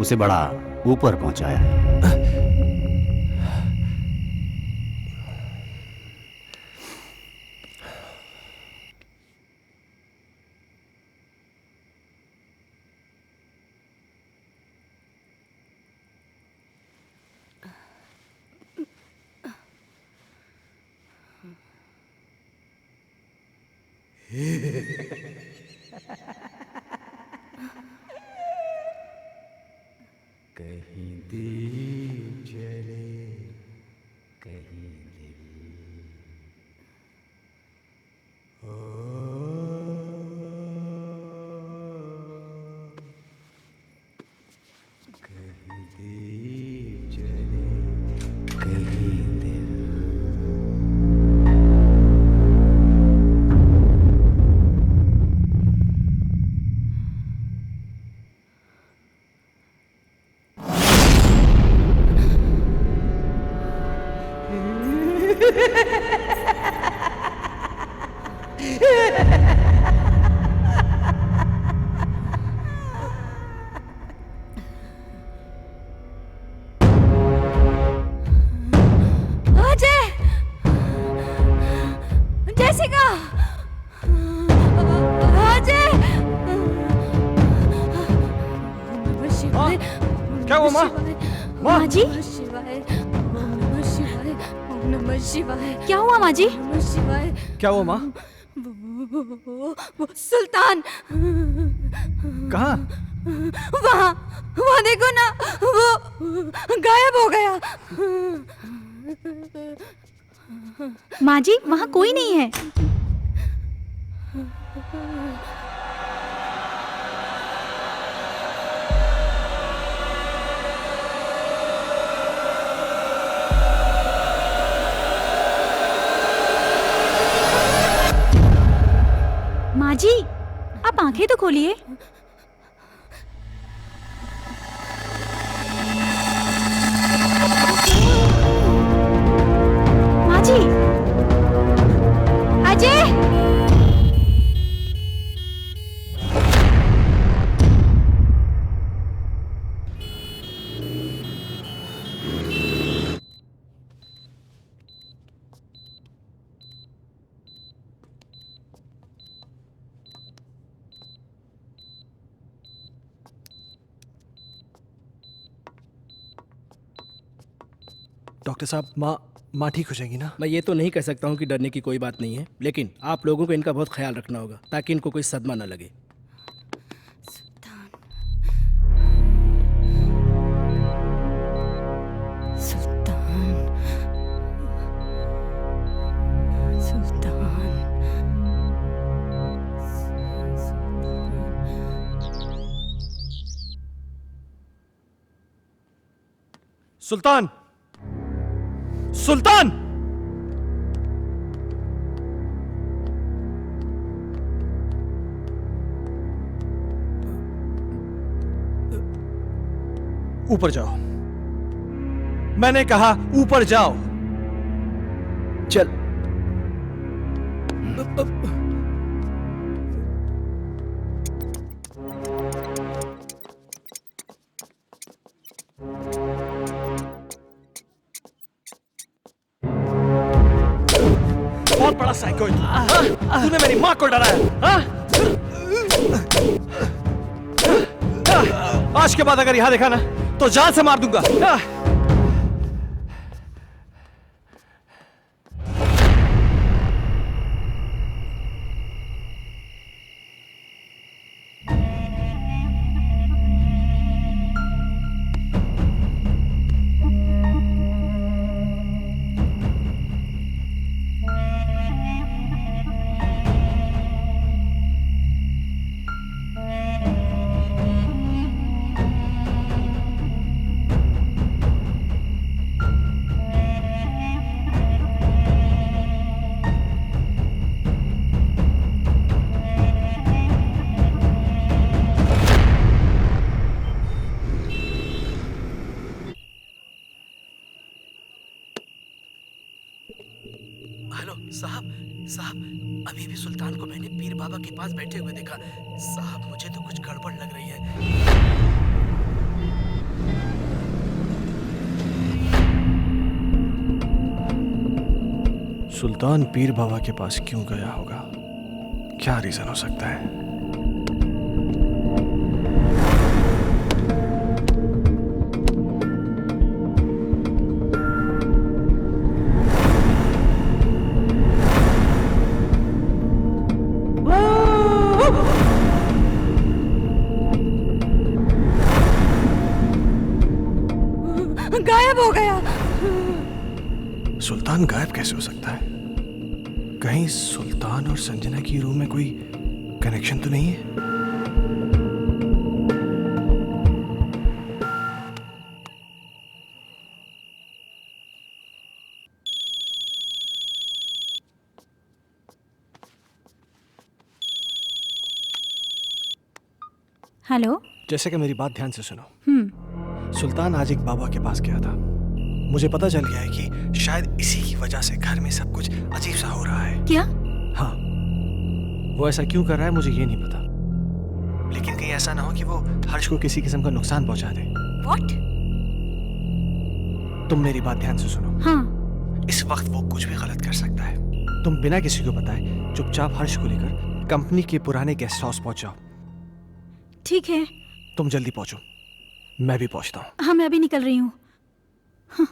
S9: उसे बड़ा ऊपर पहुंचाया है।
S13: कहीं दीप जले कहीं दिल कहीं दीप जले कहीं दिल
S2: अजय, जेसिका, अजय। नमः शिवाय।
S3: क्या हुआ माँ?
S5: माँ जी?
S2: नमः शिवाय। ओम नमः शिवाय। ओम नमः शिवाय।
S5: क्या हुआ माँ जी?
S2: नमः शिवाय।
S3: क्या हुआ माँ?
S2: वो सुल्तान
S3: कहाँ?
S2: वहाँ वहाँ देखो ना, वो गायब हो गया।
S5: माँ जी, वहाँ कोई नहीं है। माँ जी, आप आंखें तो खोलिए। माँ जी, अजय।
S3: डॉक्टर साहब, माँ ठीक हो जाएगी ना?
S4: मैं ये तो नहीं कह सकता हूँ कि डरने की कोई बात नहीं है, लेकिन आप लोगों को इनका बहुत ख्याल रखना होगा ताकि इनको कोई सदमा न लगे।
S3: सुल्तान! सुल्तान! ऊपर जाओ। मैंने कहा ऊपर जाओ।
S4: चल।
S3: बहुत बड़ा साइको है तू। तूने मेरी माँ को डराया, हाँ? आज के बाद अगर यहाँ देखा ना तो जान से मार दूंगा।
S4: हेलो साहब, अभी भी सुल्तान को मैंने पीर बाबा के पास बैठे हुए देखा। साहब, मुझे तो कुछ गड़बड़ लग रही है।
S3: सुल्तान पीर बाबा के पास क्यों गया होगा? क्या रीजन हो सकता है? सुल्तान गायब कैसे हो सकता है? कहीं सुल्तान और संजना की रूम में कोई कनेक्शन तो नहीं है?
S5: हेलो।
S3: जैसे कि मेरी बात ध्यान से सुनो। सुल्तान आज एक बाबा के पास गया था। मुझे पता चल गया है कि शायद इसी की वजह से घर में सब कुछ अजीब सा हो रहा है।
S5: क्या?
S3: हाँ, वो ऐसा क्यों कर रहा है मुझे ये नहीं पता, लेकिन कहीं ऐसा ना हो कि वो हर्ष को किसी किस्म का नुकसान पहुंचा दे।
S5: What?
S3: तुम मेरी बात ध्यान से सुनो।
S5: हाँ।
S3: इस वक्त वो कुछ भी गलत कर सकता है। तुम बिना किसी को बताए चुपचाप हर्ष को लेकर कंपनी के पुराने गेस्ट हाउस पहुंच जाओ।
S5: ठीक है।
S3: तुम जल्दी पहुंचो, मैं भी पहुंचता हूँ।
S5: हाँ, मैं अभी निकल रही हूँ। हाँ।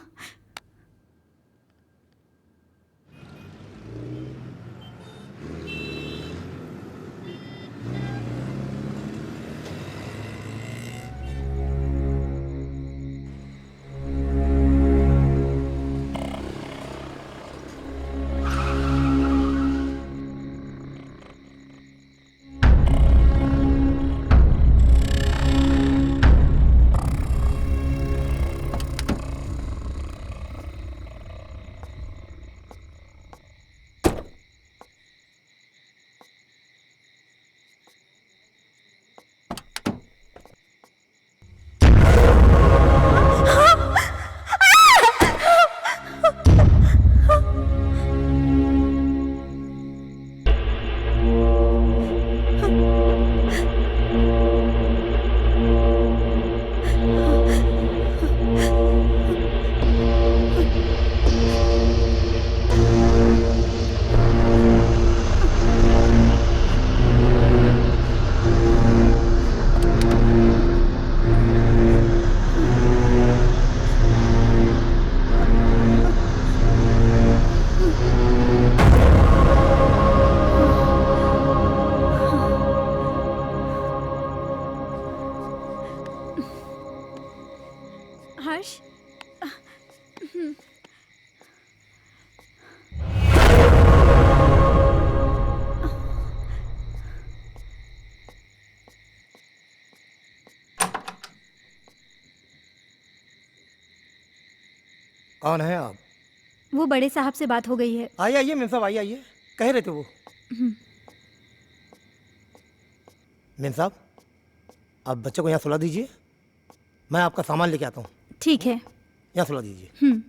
S5: हर्ष।
S4: कौन है आप?
S5: वो बड़े साहब से बात हो गई है।
S4: आइए आइए मेम साहब, आइए आइए। कह रहे थे वो। मेम साहब, आप बच्चे को यहाँ सुला दीजिए, मैं आपका सामान लेके आता हूँ।
S5: ठीक है।
S4: यहाँ सुला दीजिए।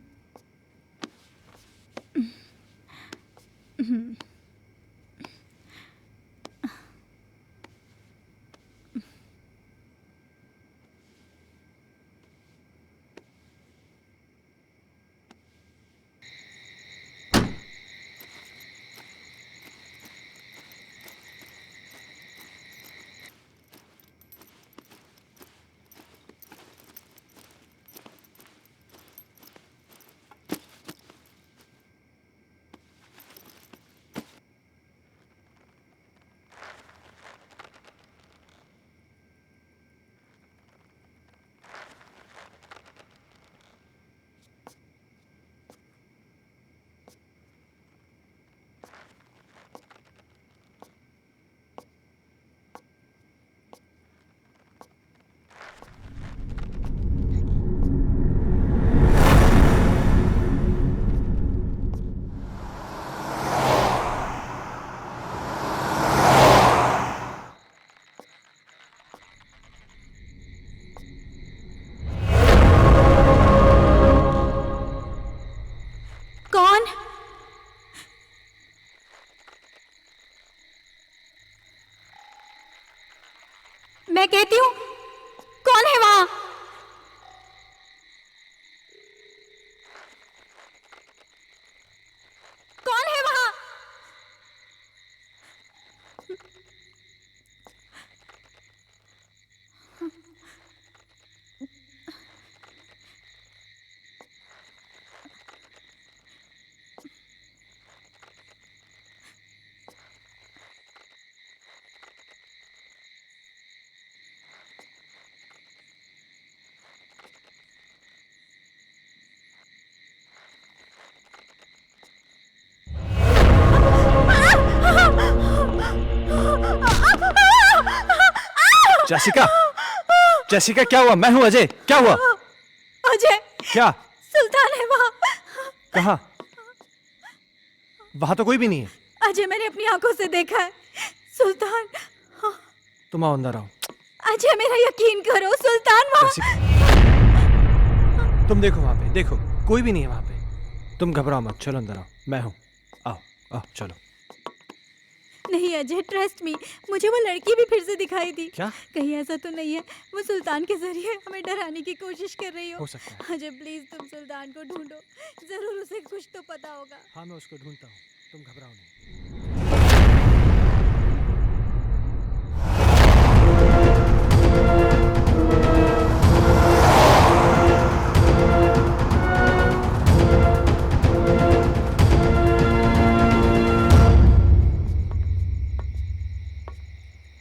S5: मैं कहती हूँ, कौन है वहां? कौन है वहां?
S3: जेसिका, जेसिका क्या हुआ? मैं हूं अजय, क्या हुआ?
S5: अजय,
S3: क्या?
S5: सुल्तान है वहाँ।
S3: कहाँ? वहां तो कोई भी नहीं है।
S5: अजय, मैंने अपनी आंखों से देखा है। सुल्तान।
S3: तुम आओ अंदर आओ।
S5: अजय, मेरा यकीन करो, सुल्तान वहाँ।
S3: तुम देखो वहां पे, देखो कोई भी नहीं है वहां पे। तुम घबराओ मत, चलो अंदर आओ, मैं हूं। आओ आओ चलो।
S5: नहीं अजय, ट्रस्ट मी, मुझे वो लड़की भी फिर से दिखाई दी।
S3: क्या?
S5: कहीं ऐसा तो नहीं है वो सुल्तान के जरिए हमें डराने की कोशिश कर रही हो
S3: सकता है।
S5: अजय प्लीज तुम सुल्तान को ढूंढो, जरूर उसे कुछ तो पता होगा।
S3: हाँ मैं उसको ढूंढता हूँ, तुम घबराओ नहीं।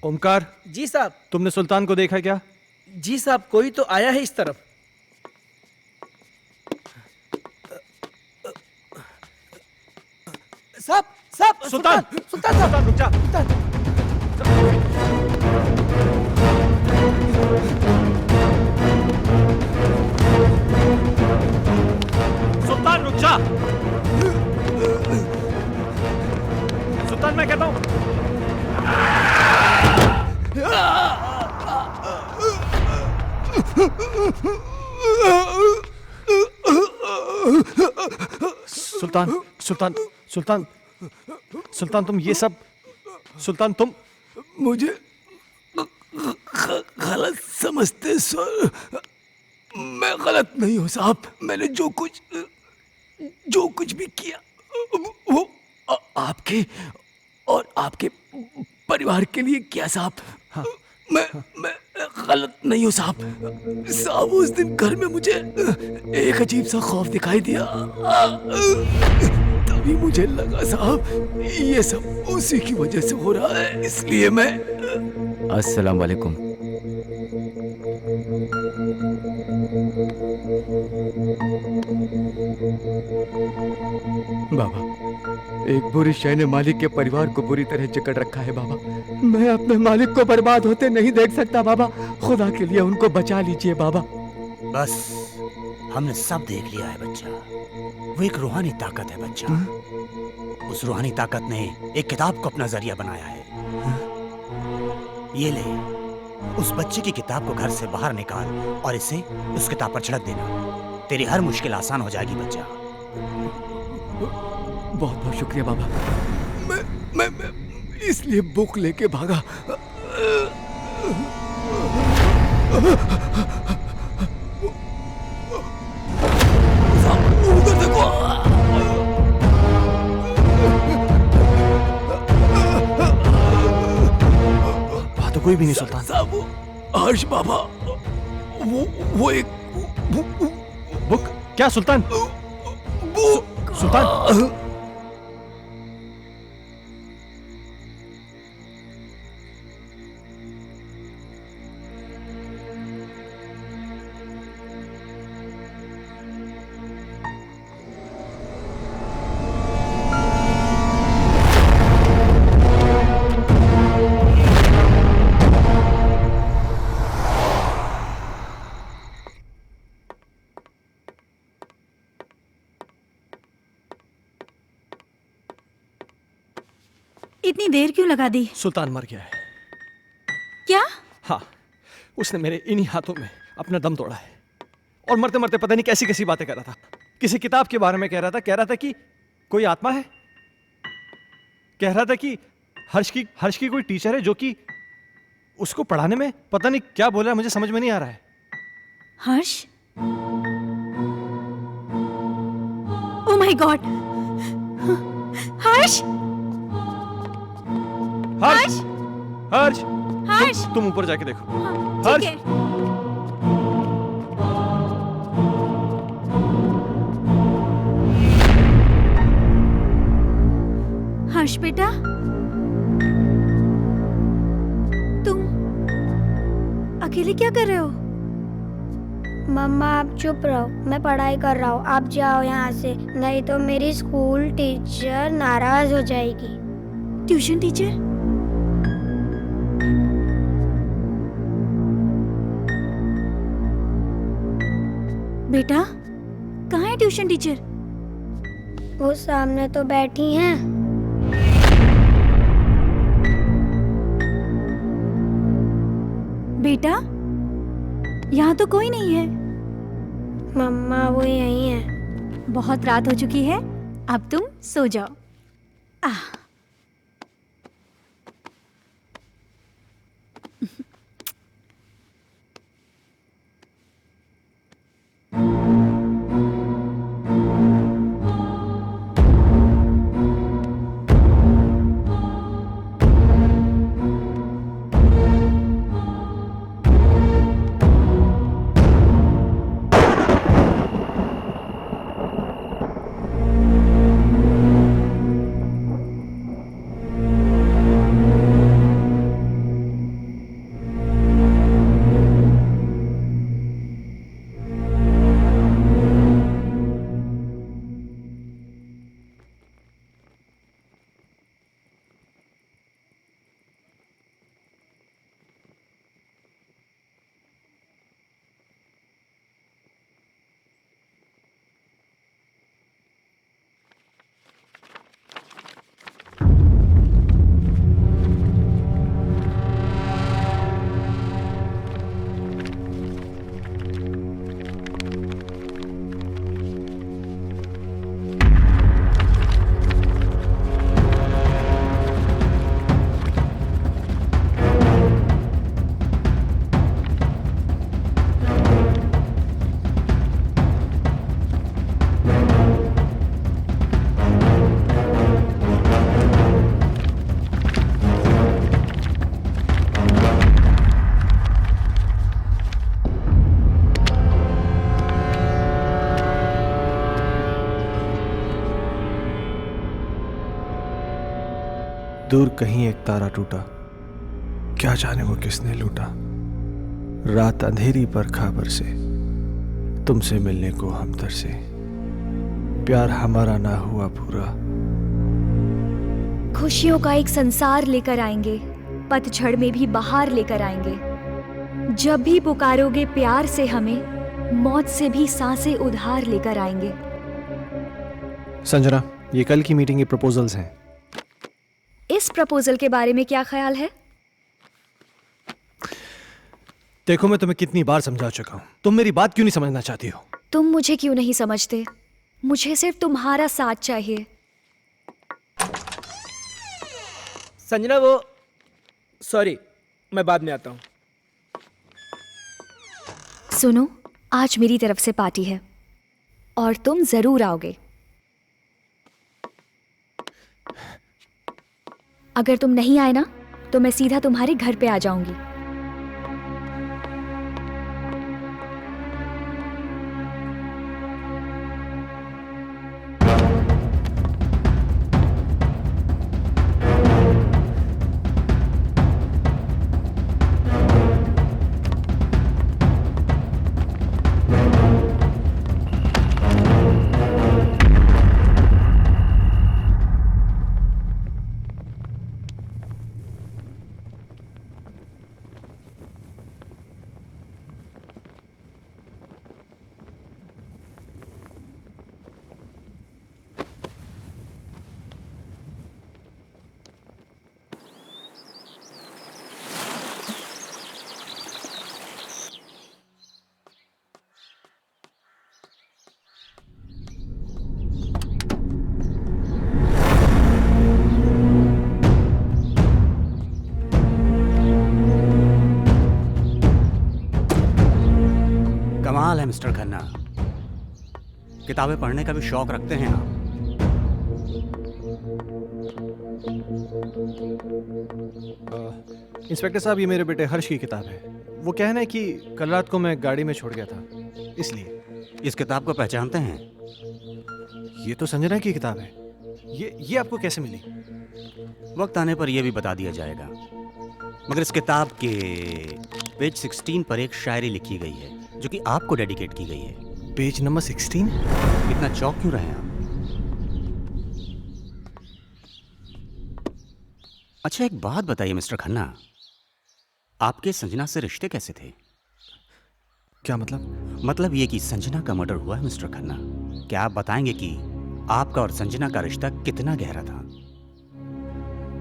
S3: ओमकार।
S4: जी साहब।
S3: तुमने सुल्तान को देखा क्या?
S4: जी साहब, कोई तो आया है इस तरफ। साहब साहब,
S3: सुल्तान,
S4: सुल्तान साहब,
S3: रुक जा। सुल्तान रुक जा। सुल्तान मैं कहता हूं। सुल्तान, सुल्तान, सुल्तान, सुल्तान तुम ये सब, सुल्तान तुम
S13: मुझे गलत समझते सर। मैं गलत नहीं हूँ साहब। मैंने जो कुछ भी किया वो आपके और आपके परिवार के लिए किया साहब।
S3: हाँ।
S13: मैं गलत नहीं हूँ साहब। साहब उस दिन घर में मुझे एक अजीब सा खौफ दिखाई दिया। तभी मुझे लगा साहब ये सब उसी की वजह से हो रहा है, इसलिए मैं।
S14: अस्सलाम वालेकुम।
S13: बाबा, एक बुरी शय ने मालिक के परिवार को बुरी तरह जकड़ रखा है बाबा। मैं अपने मालिक को बर्बाद होते नहीं देख सकता बाबा। खुदा के लिए उनको बचा लीजिए बाबा।
S9: बस हमने सब देख लिया है बच्चा। वो एक रूहानी ताकत है बच्चा। उस रूहानी ताकत ने एक किताब को अपना जरिया बनाया है। ये ले, उस बच्चे की किताब को घर से बाहर निकाल और इसे उस किताब पर छिड़क देना। तेरी हर मुश्किल आसान हो जाएगी बच्चा।
S13: बहुत बहुत शुक्रिया बाबा। मैं इसलिए बुक लेके भागा। उधर देखो।
S3: वहां तो कोई भी नहीं सुल्तान।
S13: साहब हर्ष बाबा, वो एक
S3: बुक। क्या सुल्तान? सुल्तान
S5: इतनी देर क्यों लगा दी?
S3: सुल्तान मर गया है।
S5: क्या?
S3: हाँ, उसने मेरे इन्हीं हाथों में अपना दम तोड़ा है। और मरते मरते पता नहीं कैसी कैसी बातें कर रहा था। किसी किताब के बारे में कह रहा था कि कोई आत्मा है। कह रहा था कि हर्ष की कोई टीचर है जो कि उसको पढ़ाने में पता नहीं क्या बोल रहा है, मुझे समझ में नहीं आ रहा है।
S5: Harsh? Oh my God! Harsh?
S3: Harsh! Harsh!
S5: Harsh!
S3: तुम ऊपर जाके देखो।
S5: ठीक है। हर्ष बेटा, तुम अकेले क्या कर रहे हो?
S11: मम्मा आप चुप रहो, मैं पढ़ाई कर रहा हूँ। आप जाओ यहाँ से, नहीं तो मेरी स्कूल टीचर नाराज हो जाएगी।
S5: Tuition teacher? बेटा, कहाँ है ट्यूशन टीचर?
S11: वो सामने तो बैठी हैं।
S5: बेटा, यहाँ तो कोई नहीं है।
S11: मम्मा वो यहीं है।
S5: बहुत रात हो चुकी है, अब तुम सो जाओ। आह,
S3: दूर कहीं एक तारा टूटा, क्या जाने वो किसने लूटा। रात अंधेरी पर खबर से, तुमसे मिलने को हम तरसे। प्यार हमारा ना हुआ पूरा।
S7: खुशियों का एक संसार लेकर आएंगे, पतझड़ में भी बहार लेकर आएंगे। जब भी पुकारोगे प्यार से हमें, मौत से भी सांसें उधार लेकर आएंगे।
S3: संजना, ये कल की मीटिंग के प्रपोजल्स हैं।
S7: इस प्रपोजल के बारे में क्या ख्याल है?
S3: देखो, मैं तुम्हें कितनी बार समझा चुका हूं, तुम मेरी बात क्यों नहीं समझना चाहती हो?
S7: तुम मुझे क्यों नहीं समझते? मुझे सिर्फ तुम्हारा साथ चाहिए।
S4: संजना, वो सॉरी, मैं बाद में आता हूँ।
S7: सुनो, आज मेरी तरफ से पार्टी है और तुम जरूर आओगे। अगर तुम नहीं आए ना, तो मैं सीधा तुम्हारे घर पे आ जाऊंगी।
S9: कमाल है मिस्टर खन्ना, किताबें पढ़ने का भी शौक रखते हैं आप।
S3: इंस्पेक्टर साहब, ये मेरे बेटे हर्ष की किताब है। वो कहना है कि कल रात को मैं गाड़ी में छोड़ गया था, इसलिए।
S9: इस किताब को पहचानते हैं?
S3: ये तो संजना की किताब है। ये आपको कैसे मिली?
S9: वक्त आने पर यह भी बता दिया जाएगा, मगर इस किताब के पेज 16 पर एक शायरी लिखी गई है जो कि आपको डेडिकेट की गई है।
S3: Page number 16?
S9: इतना चौंक क्यों रहे हैं आप? अच्छा, एक बात बताइए मिस्टर खन्ना, आपके संजना से रिश्ते कैसे थे?
S3: क्या मतलब?
S9: मतलब ये कि संजना का मर्डर हुआ है मिस्टर खन्ना। क्या आप बताएंगे कि आपका और संजना का रिश्ता कितना गहरा था?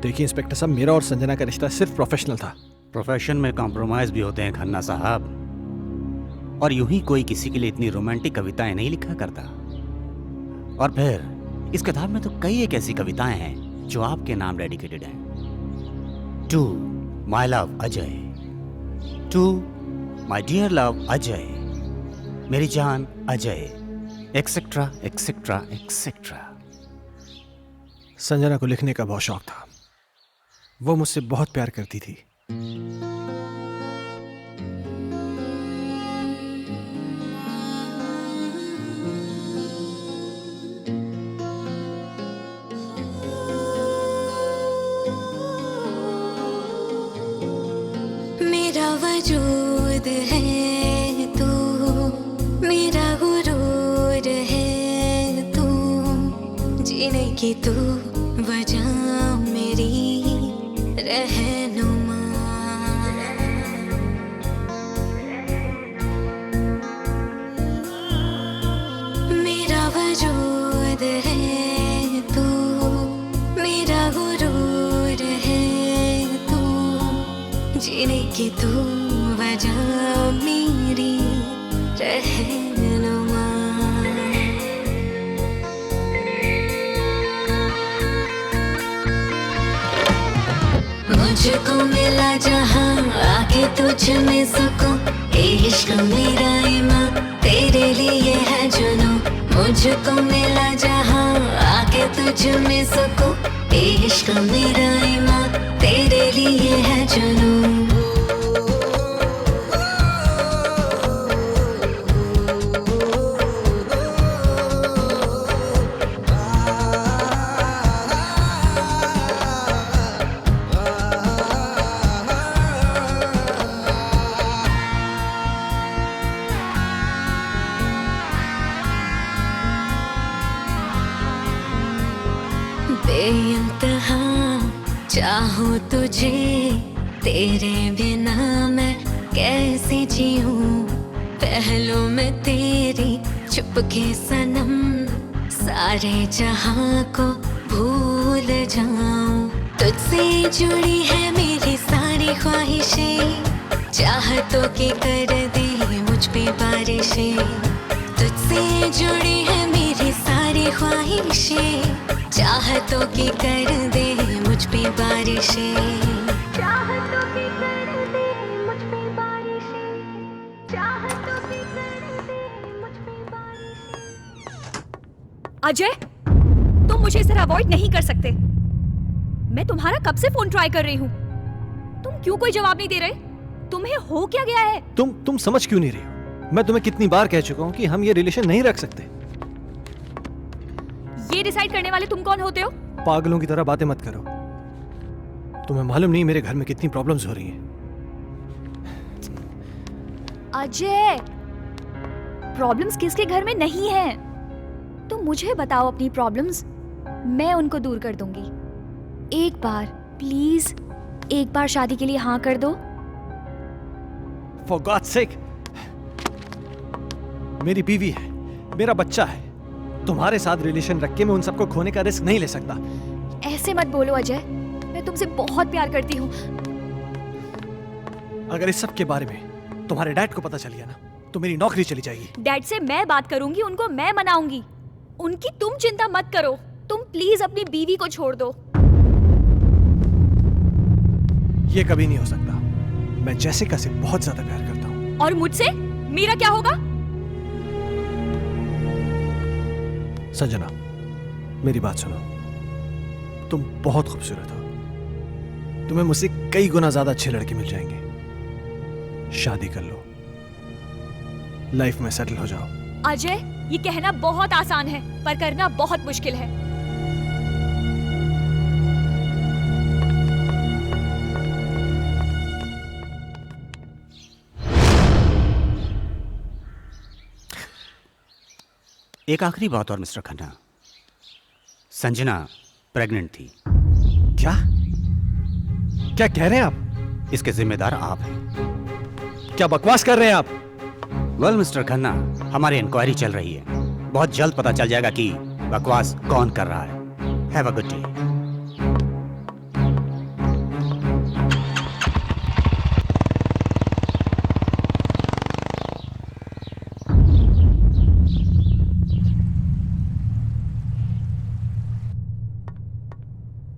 S3: देखिए इंस्पेक्टर साहब, मेरा और संजना का रिश्ता सिर्फ प्रोफेशनल था।
S9: प्रोफेशन में कॉम्प्रोमाइज भी होते हैं खन्ना साहब, और यूं ही कोई किसी के लिए इतनी रोमांटिक कविताएं नहीं लिखा करता। और फिर इस किताब में तो कई एक ऐसी कविताएं हैं जो आपके नाम डेडिकेटेड हैं। To my love Ajay, to my dear love Ajay, मेरी जान Ajay, etcetera etcetera etcetera.
S3: Sanjana को लिखने का बहुत शौक था। वो मुझसे बहुत प्यार करती थी।
S15: मेरा वजूद है तू, मेरा गुरूर है तू, जीने की तू वजह मेरी रहनुमा। मेरा वजूद है तू, मेरा गुरूर है तू, जीने की तू वजह मेरी रहनुमा। मुझको मिला जहां आके तुझ में सुकून, इश्क मेरा ईमान तेरे लिए है जुनून। मुझको मिला जहां आके तुझ में सुकून, इश्क मेरा ईमान तेरे लिए है जुनून। बेइंतहा चाहूं तुझे, तेरे बिना मैं कैसे जीऊं। पहलू में तेरी चुपके सनम, सारे जहां को भूल जाऊं। तुझसे जुड़ी है मेरी सारी ख्वाहिशें, चाहतों की कर दे मुझ पे बारिशें। तुझसे जुड़ी है मेरी सारी ख्वाहिशें, चाहतों की कर दे मुझ पे बारिशें। चाहतों की कर दे मुझ पे बारिशें, चाहतों की कर दे मुझ पे बारिशें।
S7: अजय, तुम मुझे इस तरह अवॉइड नहीं कर सकते। मैं तुम्हारा कब से फोन ट्राई कर रही हूँ, तुम क्यों कोई जवाब नहीं दे रहे? तुम्हें हो क्या गया है?
S3: तुम समझ क्यों नहीं रही हो? मैं तुम्हें कितनी बार कह चुका हूं कि हम ये रिलेशन नहीं रख सकते।
S7: ये डिसाइड करने वाले तुम कौन होते हो?
S3: पागलों की तरह बातें मत करो। तुम्हें मालूम नहीं मेरे घर में कितनी प्रॉब्लम्स हो रही हैं।
S7: अजय, प्रॉब्लम्स किसके घर में नहीं है? तुम मुझे बताओ अपनी प्रॉब्लम्स, मैं उनको दूर कर दूंगी। एक बार प्लीज, एक बार शादी के लिए हाँ कर दो।
S3: For God's sake, मेरी बीवी है, मेरा बच्चा है। तुम्हारे साथ रिलेशन रख के मैं उन सबको खोने का रिस्क नहीं ले सकता।
S7: ऐसे मत बोलो अजय, मैं तुमसे बहुत प्यार करती हूँ।
S3: अगर इस सब के बारे में तुम्हारे डैड को पता चल गया ना, तो मेरी नौकरी चली जाएगी।
S7: डैड से मैं बात करूंगी, उनको मैं मनाऊंगी। उनकी तुम चिंता मत करो। तुम प्लीज अपनी बीवी को छोड़ दो।
S3: ये कभी नहीं हो सकता। मैं जैसिका से बहुत ज्यादा प्यार करता हूँ।
S7: और मुझसे मेरा क्या होगा?
S3: संजना, मेरी बात सुनो। तुम बहुत खूबसूरत हो। तुम्हें मुझसे कई गुना ज्यादा अच्छे लड़के मिल जाएंगे। शादी कर लो, लाइफ में सेटल हो जाओ।
S7: अजय, ये कहना बहुत आसान है, पर करना बहुत मुश्किल है।
S9: एक आखिरी बात और मिस्टर खन्ना, संजना प्रेग्नेंट थी।
S3: क्या क्या कह रहे हैं आप?
S9: इसके जिम्मेदार आप हैं।
S3: क्या बकवास कर रहे हैं आप?
S9: वेल मिस्टर खन्ना, हमारी इंक्वायरी चल रही है। बहुत जल्द पता चल जाएगा कि बकवास कौन कर रहा है। Have a good day.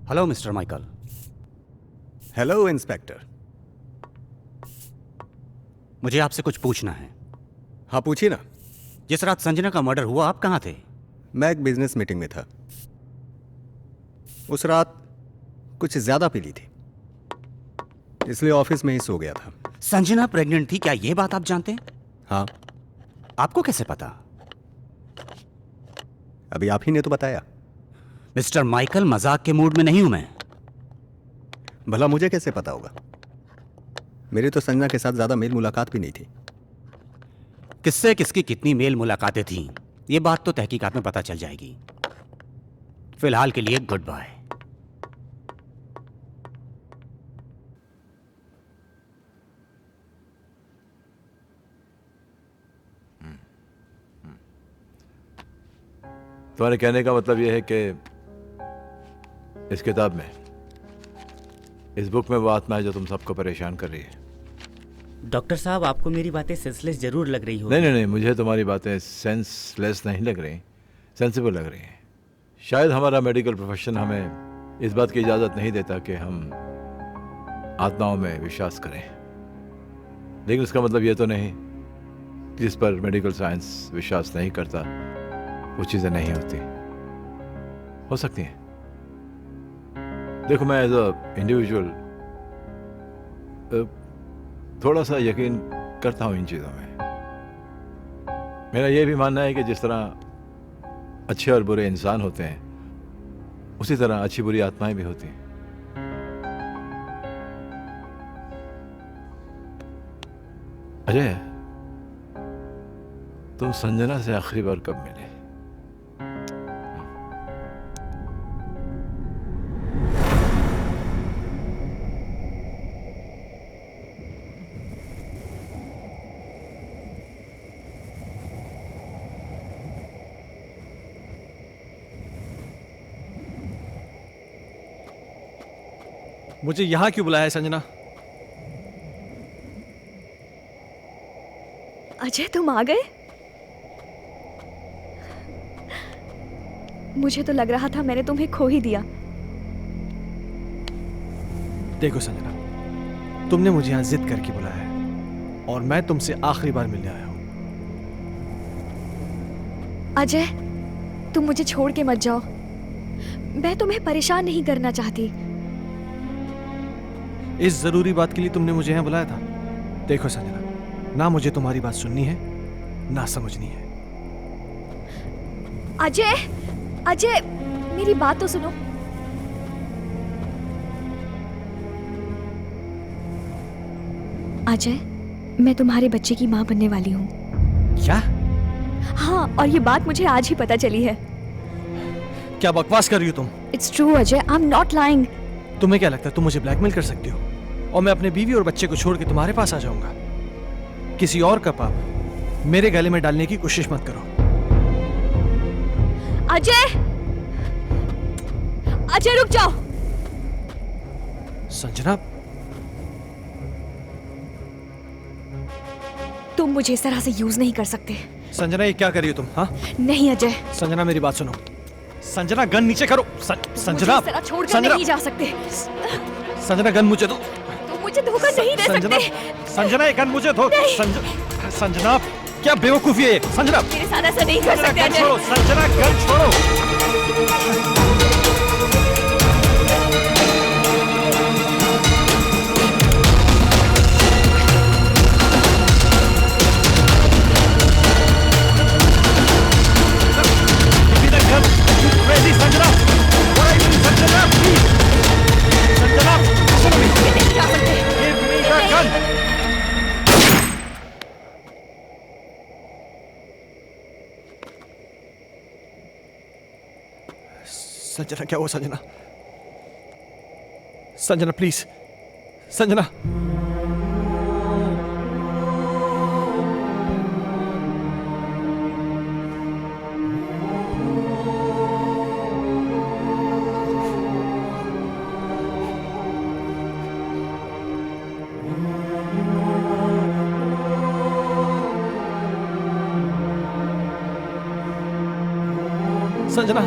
S9: Hello mister Michael.
S8: Hello inspector.
S9: मुझे आपसे कुछ पूछना है।
S8: हाँ पूछिए ना।
S9: जिस रात संजना का मर्डर हुआ आप कहाँ थे?
S8: मैं एक बिजनेस मीटिंग में था। उस रात कुछ ज्यादा पी ली थी, इसलिए ऑफिस में ही सो गया था।
S9: संजना प्रेग्नेंट थी, क्या ये बात आप जानते हैं?
S8: हाँ।
S9: आपको कैसे पता?
S8: अभी आप ही ने तो बताया।
S9: मिस्टर माइकल, मजाक के मूड में नहीं हूं मैं।
S8: भला मुझे कैसे पता होगा? मेरी तो संजना के साथ ज्यादा मेल मुलाकात भी नहीं थी।
S9: किससे किसकी कितनी मेल मुलाकातें थीं, ये बात तो तहकीकात में पता चल जाएगी। फिलहाल के लिए गुड बाय।
S12: तुम्हारे कहने का मतलब यह है कि इस किताब में, इस बुक में वो आत्मा है जो तुम सबको परेशान कर रही है।
S16: डॉक्टर साहब, आपको मेरी बातें सेंसलेस जरूर लग रही हो।
S12: नहीं, मुझे तुम्हारी बातें सेंसलेस नहीं लग रही, सेंसिबल लग रही हैं। शायद हमारा मेडिकल प्रोफेशन हमें इस बात की इजाज़त नहीं देता कि हम आत्माओं में विश्वास करें, लेकिन इसका मतलब ये तो नहीं कि जिस पर मेडिकल साइंस विश्वास नहीं करता वो चीज़ें नहीं होती। हो सकती हैं। देखो, मैं एज अ इंडिविजुअल थोड़ा सा यकीन करता हूँ इन चीज़ों में। मेरा ये भी मानना है कि जिस तरह अच्छे और बुरे इंसान होते हैं, उसी तरह अच्छी बुरी आत्माएं भी होती हैं। अजय, तुम संजना से आखिरी बार कब मिले?
S3: मुझे यहां क्यों बुलाया है संजना?
S7: अजय, तुम आ गए? मुझे तो लग रहा था मैंने तुम्हें खो ही दिया।
S3: देखो संजना, तुमने मुझे यहां जिद करके बुलाया है और मैं तुमसे आखिरी बार मिलने आया हूं।
S7: अजय, तुम मुझे छोड़ के मत जाओ। मैं तुम्हें परेशान नहीं करना चाहती।
S3: इस जरूरी बात के लिए तुमने मुझे यहां बुलाया था? देखो संजना, ना मुझे तुम्हारी बात सुननी है ना समझनी है।
S7: अजय, अजय, मेरी बात तो सुनो। अजय, मैं तुम्हारे बच्चे की मां बनने वाली हूं।
S3: क्या?
S7: हाँ, और ये बात मुझे आज ही पता चली है।
S3: क्या बकवास कर रही हो तुम?
S7: It's true Ajay, I am not lying.
S3: तुम्हें क्या लगता है तुम मुझे ब्लैकमेल कर सकती हो और मैं अपने बीवी और बच्चे को छोड़ के तुम्हारे पास आ जाऊंगा? किसी और का पाप मेरे गले में डालने की कोशिश मत करो।
S7: अजय, अजय रुक जाओ।
S3: संजना,
S7: तुम मुझे इस तरह से यूज नहीं कर सकते।
S3: संजना, ये क्या कर रही हो तुम? हाँ?
S7: नहीं अजय।
S3: संजना, मेरी बात सुनो। संजना, गन नीचे करो। संजना,
S7: मुझे इस तरह छोड़कर नहीं जा सकते।
S3: संजना, गन मुझे दो।
S7: तुम मुझे धोखा नहीं दे सकते।
S3: संजना, ये गन मुझे दो। संजना, क्या बेवकूफी है ये? संजना,
S7: मेरे साथ ऐसा नहीं कर सकते अजय।
S3: छोड़ो संजना, गन छोड़ो। संजना, क्या हुआ संजना? संजना प्लीज, संजना। संजना।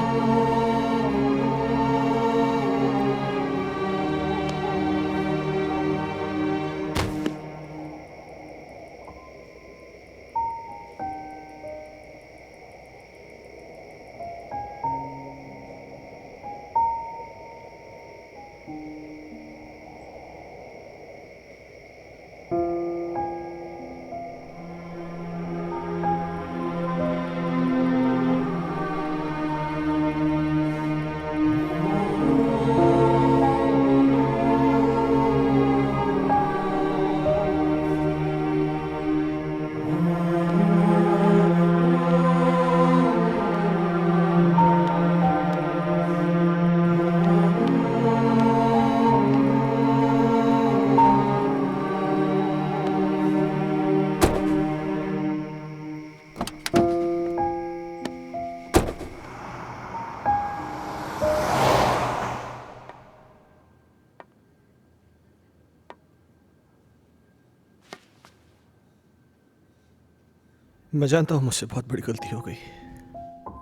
S3: मैं जानता हूं मुझसे बहुत बड़ी गलती हो गई,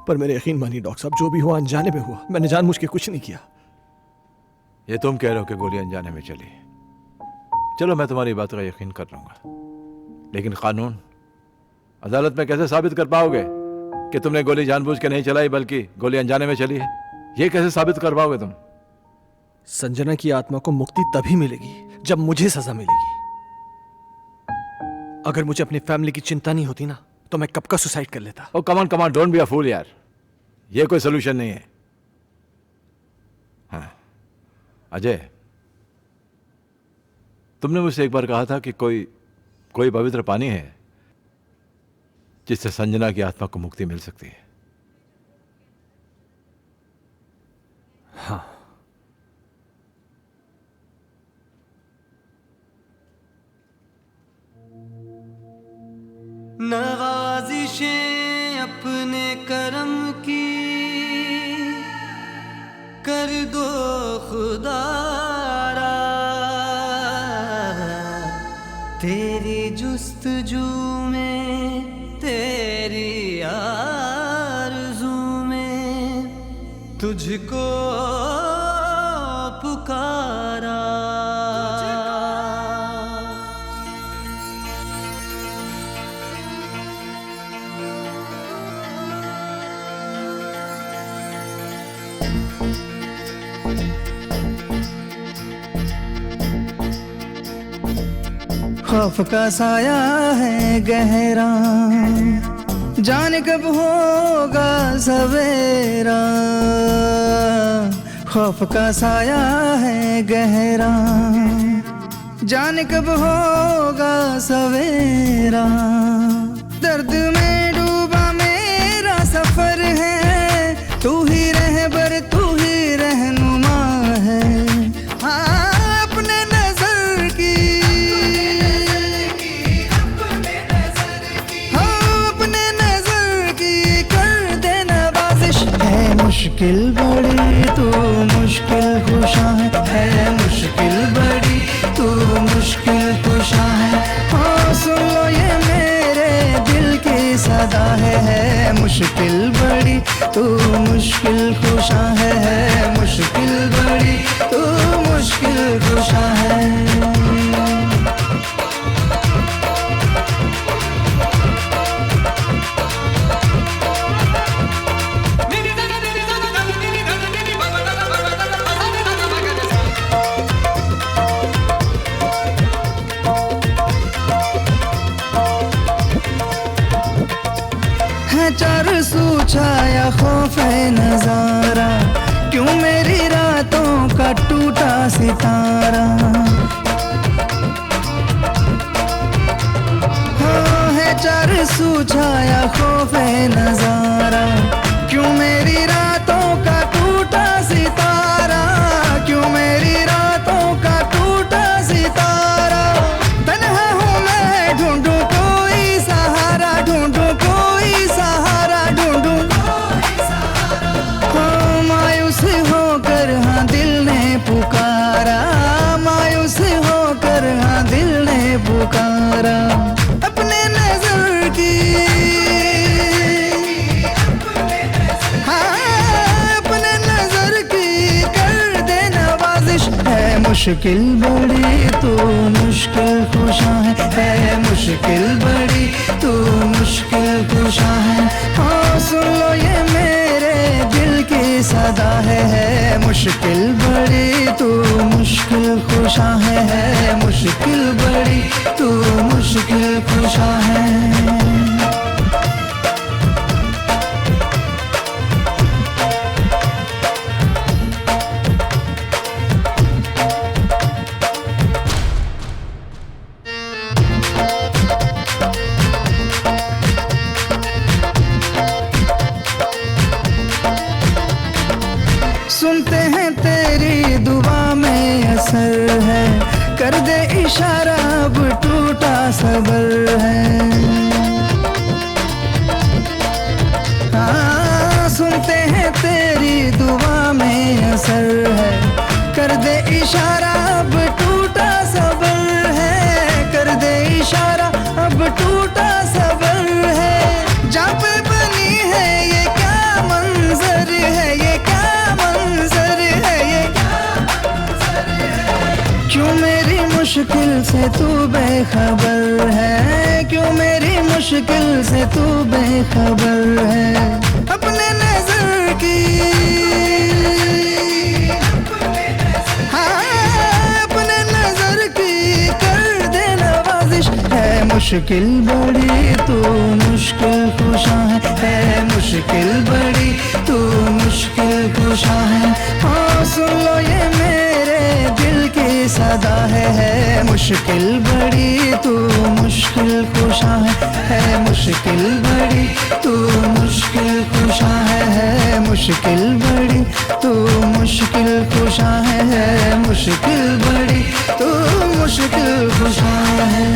S3: पर मेरे यकीन मानिए डॉक्टर साहब, जो भी हुआ अनजाने में हुआ। मैंने जानबूझ के कुछ नहीं किया।
S12: ये तुम कह रहे हो कि गोली अनजाने में चली। चलो मैं तुम्हारी बात का यकीन कर लूंगा, लेकिन कानून अदालत में कैसे साबित कर पाओगे कि तुमने गोली जानबूझ के नहीं चलाई बल्कि गोली अनजाने में चली है? ये कैसे साबित कर पाओगे तुम?
S3: संजना की आत्मा को मुक्ति तभी मिलेगी जब मुझे सजा मिलेगी। अगर मुझे अपनी फैमिली की चिंता नहीं होती ना, तो मैं कब का सुसाइड कर लेता।
S12: ओ कमान डोंट बी अ फूल यार, ये कोई सोल्यूशन नहीं है। हाँ अजय, तुमने मुझसे एक बार कहा था कि कोई पवित्र पानी है जिससे संजना की आत्मा को मुक्ति मिल सकती है।
S3: हाँ,
S10: नवाजिशें अपने करम की कर दो खुदारा, तेरी जुस्तजू में तेरी आरज़ू में तुझको पुकारा। खौफ का साया है गहरा, जाने कब होगा सवेरा। खौफ का साया है गहरा, जाने कब होगा सवेरा। दर्द में डूबा मेरा सफर है, तू ही रहबर तू ही रहनुमा है। हाँ अपने नजर की, हाँ अपने नजर की कर दे नवाजिश। है मुश्किल बड़ी तू मुश्किल कुशा है मुश्किल बड़ी तू मुश्किल कुशा है। हाँ सुन लो ये मेरे दिल की सदा है मुश्किल बड़ी तू मुश्किल कुशा है मुश्किल बड़ी तू मुश्किल कुशा है। चार सू छाया खौफे नजारा, क्यों मेरी रातों का टूटा सितारा। हाँ है चार सू छाया खौफे नजारा, क्यों मेरी रातों का टूटा सितारा। क्यों मेरी रातों का टूटा सितारा। तन्हा हूँ मैं ढूंढूं कोई सहारा, ढूंढूं कोई सहारा ढूंढूं। हाँ मायूस होकर हाँ दिल ने पुकारा, मायूस होकर हाँ दिल ने पुकारा। अपने नजर की, हाँ
S17: मुश्किल बड़ी तू मुश्किल कुशा है मुश्किल बड़ी तू मुश्किल कुशा है। हाँ सुन लो ये मेरे दिल की सदा है मुश्किल बड़ी तू मुश्किल कुशा है मुश्किल बड़ी तू मुश्किल कुशा है। सुनते हैं तेरी दुआ में असर है कर दे इशारा अब टूटा सबर है। हाँ सुनते हैं तेरी दुआ में असर है कर दे इशारा अब टूटा सबर है कर दे इशारा अब टूटा सबर है। जहाँ पे बनी है ये क्या मंजर है ये क्या मंजर है ये क्यों मेरी मुश्किल से तू बेखबर है क्यों मेरी मुश्किल से तू बेखबर है। अपने नजर की हाँ अपने नजर की कर दे नवाजिश है मुश्किल बड़ी तू मुश्किल कुशा है मुश्किल बड़ी तू मुश्किल कुशा है। हाँ सुन लो ये मेरे दिल की सदा है मुश्किल बड़ी तू मुश्किल कुशा है मुश्किल बड़ी तू मुश्किल कुशा है मुश्किल बड़ी तू मुश्किल कुशा है मुश्किल बड़ी तू मुश्किल कुशा है।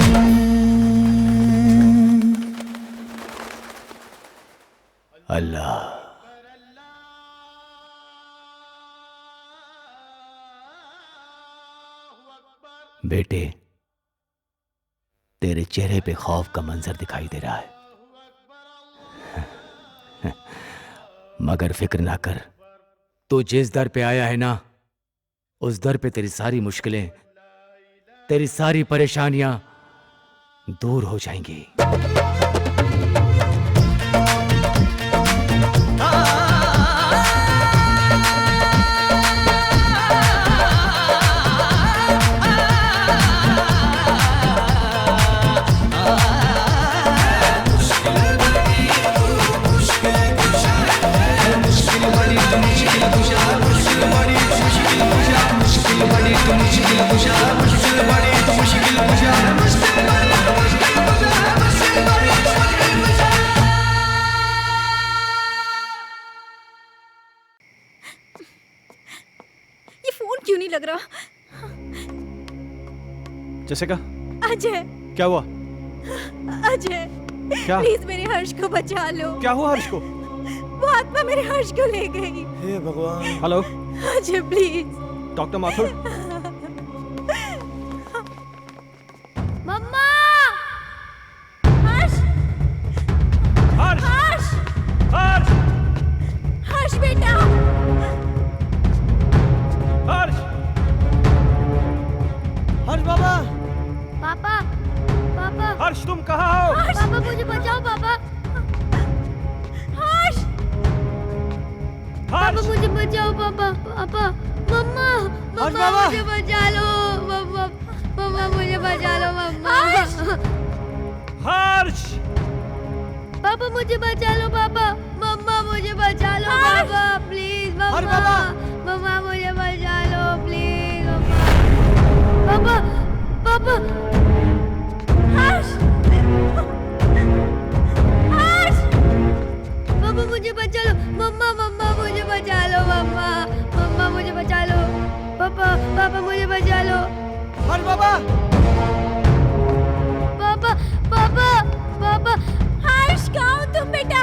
S9: अल्लाह बेटे तेरे चेहरे पे खौफ का मंजर दिखाई दे रहा है मगर फिक्र ना कर तू जिस दर पे आया है ना उस दर पे तेरी सारी मुश्किलें तेरी सारी परेशानियां दूर हो जाएंगी।
S5: ये फोन क्यों नहीं लग रहा?
S3: जैसिका
S5: अजय
S3: क्या हुआ?
S5: अजय
S3: क्या?
S5: प्लीज मेरे हर्ष को बचा लो।
S3: क्या हुआ हर्ष को?
S5: वो आत्मा मेरे हर्ष को ले गई।
S3: हे भगवान। Hello
S5: Ajay please.
S3: Doctor Mathur
S6: मम्मा
S5: हर्ष
S3: हर्ष
S5: हर्ष
S3: हर्ष
S5: हर्ष बेटा
S3: हर्ष हर्ष बाबा
S6: पापा पापा
S3: हर्ष तुम कहाँ हो?
S6: पापा मुझे बचाओ पापा
S5: हर्ष
S6: पापा मुझे बचाओ पापा पापा मम्मा मम्मा मुझे बचा लो मम्मा मम्मा मुझे बचा लो मम्मा
S3: हर्ष
S6: पापा मुझे बचा लो पापा मम्मा मुझे बचा लो पापा प्लीज मम्मा मम्मा मुझे बचा लो प्लीज पापा पापा
S5: हर्ष हर्ष
S6: पापा मुझे बचा लो मम्मा मम्मा मुझे बचा लो मम्मा मम्मा मुझे बचा लो पापा पापा मुझे बचा लो
S3: हर्ष बाबा
S6: पापा पापा पापा
S5: हर्ष कहाँ हो तुम बेटा?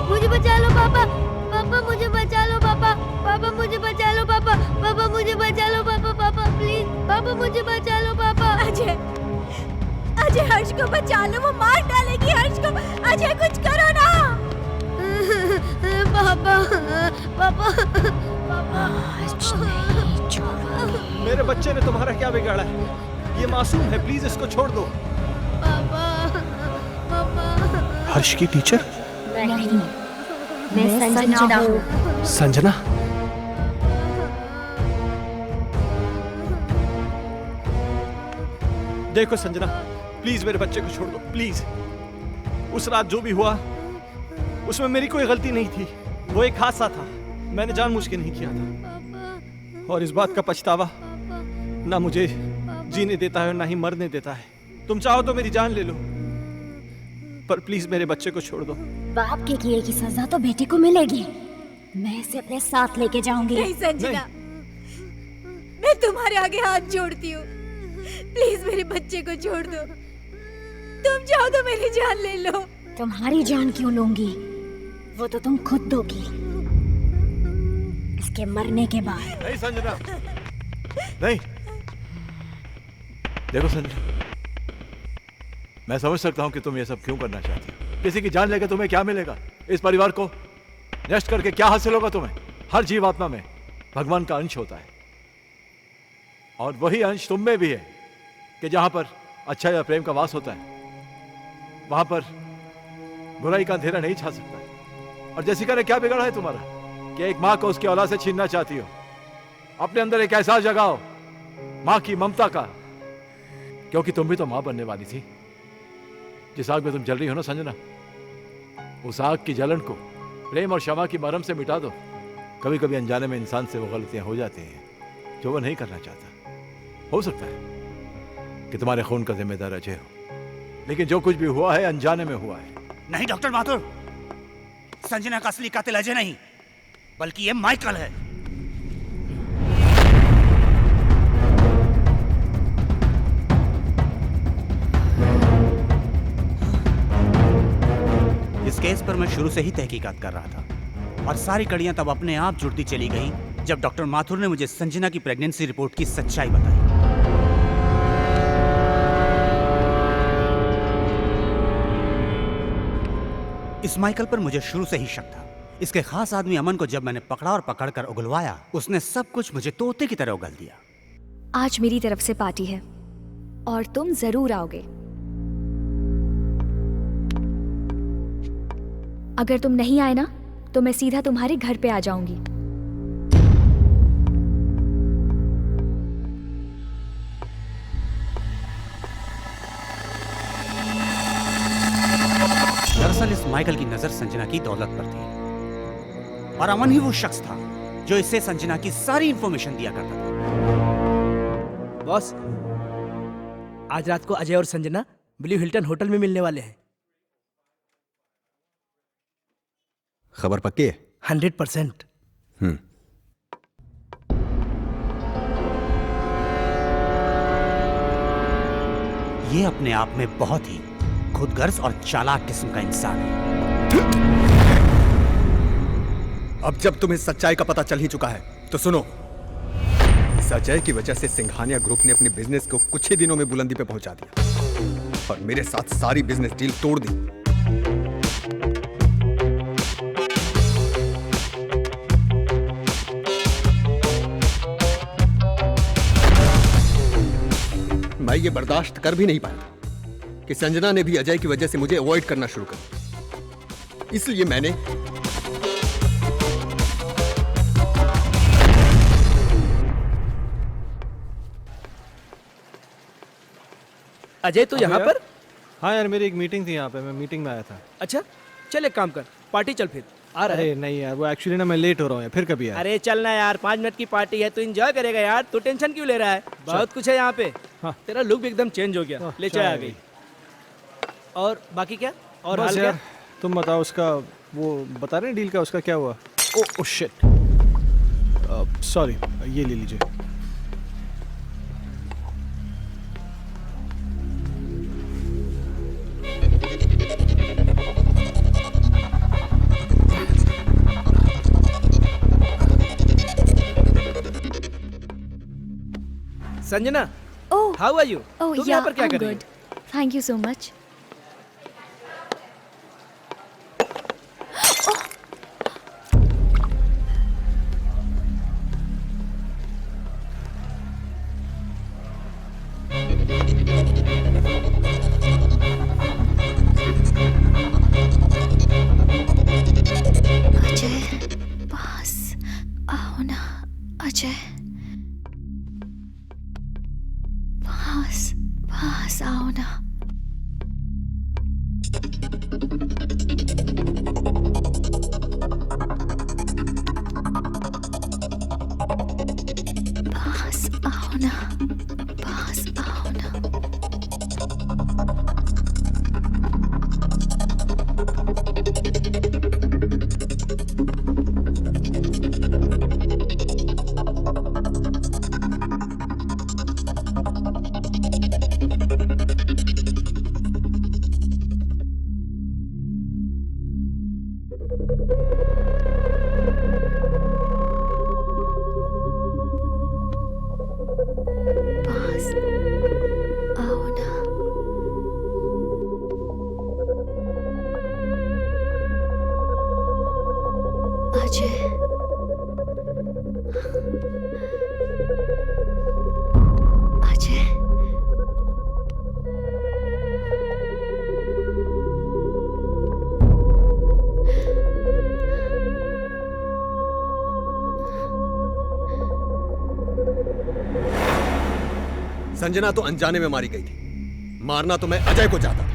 S6: मुझे बचा लो पापा पापा मुझे बचा लो पापा पापा मुझे बचा लो पापा पापा मुझे बचा लो पापा पापा प्लीज पापा मुझे बचा लो पापा
S5: अजय अजय हर्ष को बचा लो वो मार डालेगी हर्ष को। अजय कुछ करो ना।
S6: पापा पापा
S3: मेरे बच्चे ने तुम्हारा क्या बिगाड़ा है? ये मासूम है, प्लीज इसको छोड़ दो। हर्ष की टीचर?
S7: नहीं, मैं संजना हूँ।
S3: संजना? देखो संजना, प्लीज मेरे बच्चे को छोड़ दो, प्लीज। उस रात जो भी हुआ उसमें मेरी कोई गलती नहीं थी, वो एक हादसा था, मैंने जानबूझ के नहीं किया था। और इस बात का पछतावा ना मुझे जीने देता है और ना ही मरने देता है। तुम चाहो तो मेरी जान ले लो, पर प्लीज मेरे बच्चे को छोड़ दो।
S7: बाप के किए की सजा तो बेटे को मिलेगी। मैं इसे अपने साथ लेके जाऊंगी।
S5: नहीं संजना, मैं तुम्हारे आगे हाथ जोड़ती हूँ, प्लीज मेरे बच्चे को छोड़ दो। तुम चाहो तो मेरी जान ले लो।
S7: तुम्हारी जान क्यों लूंगी? वो तो तुम खुद दोगी इसके मरने के बाद।
S12: नहीं संजना, नहीं। देखो संजना, मैं समझ सकता हूं कि तुम ये सब क्यों करना चाहती हो। किसी की जान लेकर तुम्हें क्या मिलेगा? इस परिवार को नष्ट करके क्या हासिल होगा तुम्हें? हर जीवात्मा में भगवान का अंश होता है, और वही अंश तुम में भी है कि जहां पर अच्छा या प्रेम का वास होता है वहां पर बुराई का अंधेरा नहीं छा सकता। और जैसिका ने क्या बिगाड़ा है तुम्हारा कि एक मां को उसकी औलाद से छीनना चाहती हो? अपने अंदर एक एहसास जगाओ मां की ममता का, क्योंकि तुम भी तो मां बनने वाली थी। जिस आग में तुम जल रही हो ना संजना, उस आग की जलन को प्रेम और क्षमा की मरहम से मिटा दो। कभी कभी अनजाने में इंसान से वो गलतियां हो जाती हैं जो वो नहीं करना चाहता। हो सकता है कि तुम्हारे खून का जिम्मेदार अजय हो, लेकिन जो कुछ भी हुआ है अनजाने में हुआ है।
S9: नहीं डॉक्टर माथुर, संजना का असली कातिल अजय नहीं बल्कि ये माइकल है। इस केस पर मैं शुरू से ही तहकीकात कर रहा था, और सारी कड़ियां तब अपने आप जुड़ती चली गई जब डॉक्टर माथुर ने मुझे संजना की प्रेगनेंसी रिपोर्ट की सच्चाई बताई। इस माइकल पर मुझे शुरू से ही शक था। इसके खास आदमी अमन को जब मैंने पकड़ा और पकड़कर उगलवाया, उसने सब कुछ मुझे तोते की तरह उगल दिया।
S7: आज मेरी तरफ से पार्टी है और तुम जरूर आओगे। अगर तुम नहीं आए ना तो मैं सीधा तुम्हारे घर पे आ जाऊंगी।
S9: दरअसल इस माइकल की नजर संजना की दौलत पर थी, और अमन ही वो शख्स था जो इससे संजना की सारी इंफॉर्मेशन दिया करता था।
S4: बॉस, आज रात को अजय और संजना ब्लू हिल्टन होटल में मिलने वाले हैं।
S8: खबर पक्की है?
S4: 100%।
S9: ये अपने आप में बहुत ही खुदगर्ज और चालाक किस्म का इंसान है।
S8: अब जब तुम्हें सच्चाई का पता चल ही चुका है तो सुनो। इस अजय की वजह से सिंघानिया ग्रुप ने अपने बिजनेस को कुछ ही दिनों में बुलंदी पे पहुंचा दिया और मेरे साथ सारी बिजनेस डील तोड़ दी। मैं ये बर्दाश्त कर भी नहीं पाया कि संजना ने भी अजय की वजह से मुझे अवॉइड करना शुरू कर दिया। इसलिए मैंने
S4: अजय तो यहाँ पर?
S3: हाँ यार, मेरी एक मीटिंग थी यहाँ पे, मैं मीटिंग में आया था।
S4: अच्छा चल एक काम कर, पार्टी चल फिर। आ रहा है?
S3: अरे नहीं यार, वो एक्चुअली ना मैं लेट हो रहा हूँ यार, फिर कभी यार।
S4: अरे चलना यार, 5 मिनट की पार्टी है, तू एंजॉय करेगा यार। तू टेंशन क्यों ले रहा है? बहुत कुछ है यहाँ पे। हाँ। तेरा लुक भी एकदम चेंज हो गया। ले चाय आ गई। और बाकी क्या? और हाल क्या?
S3: तुम बताओ, उसका वो बता रहे हैं डील का, उसका क्या हुआ? ओह शिट, सॉरी, ये ले लीजिए।
S4: Sanjana,
S7: oh
S4: how are you?
S7: Oh
S4: तुम यहाँ पर क्या कर रही हो?
S7: Thank you so much.
S1: आओ ना अजय, पास आओ ना। पास आओ ना, पास आओ ना। पास आओ ना। अजय, अजय,
S8: संजना तो अनजाने में मारी गई थी, मारना तो मैं अजय को चाहता था।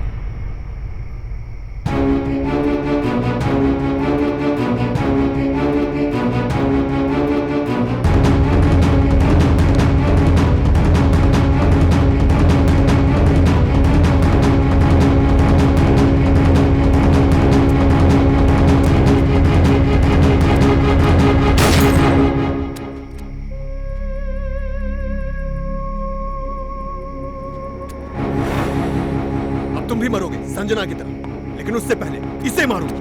S8: तुम भी मरोगे संजना की तरह, लेकिन उससे पहले इसे मारूंगा।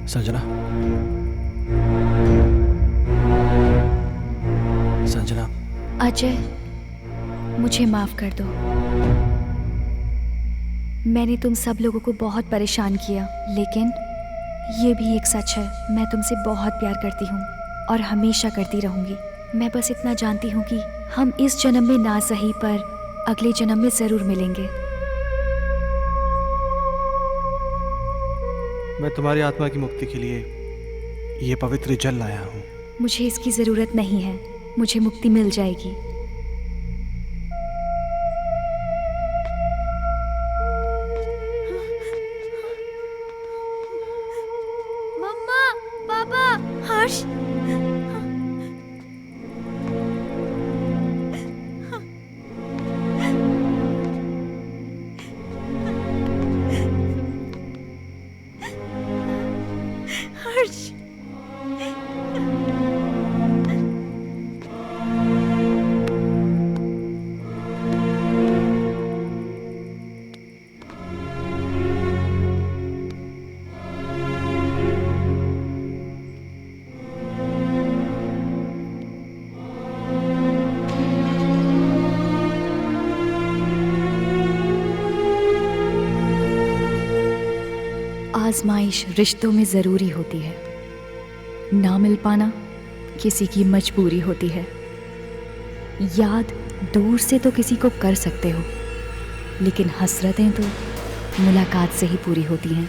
S3: संजना, संजना।
S1: अजय, मुझे माफ कर दो। मैंने तुम सब लोगों को बहुत परेशान किया, लेकिन ये भी एक सच है, मैं तुमसे बहुत प्यार करती हूँ और हमेशा करती रहूँगी। मैं बस इतना जानती हूँ कि हम इस जन्म में ना सही पर अगले जन्म में जरूर मिलेंगे।
S3: मैं तुम्हारी आत्मा की मुक्ति के लिए ये पवित्र जल लाया हूँ।
S1: मुझे इसकी जरूरत नहीं है, मुझे मुक्ति मिल जाएगी।
S6: मम्मा, पापा,
S5: हर्ष, हर्ष,
S1: आजमाइश रिश्तों में ज़रूरी होती है, ना मिल पाना किसी की मजबूरी होती है। याद दूर से तो किसी को कर सकते हो, लेकिन हसरतें तो मुलाकात से ही पूरी होती हैं।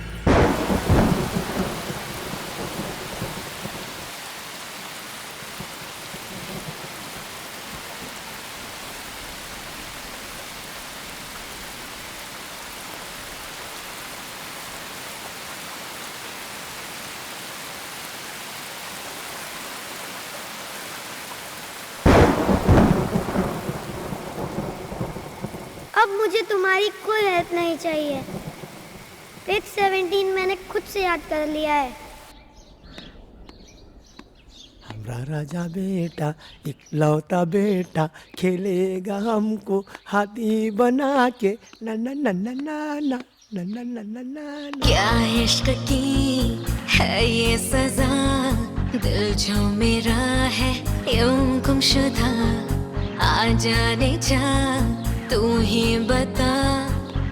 S11: अब मुझे तुम्हारी कोई हेल्प नहीं चाहिए। पेज 17 मैंने खुद से याद कर लिया है।
S4: हमारा राजा बेटा इकलौता बेटा खेलेगा हमको हाथी बना के ना ना ना ना ना ना ना ना ना ना ना।
S15: क्या इश्क की है ये सजा, दिल जो मेरा है यूं गुमशुदा, आ जाने जा तू ही बता,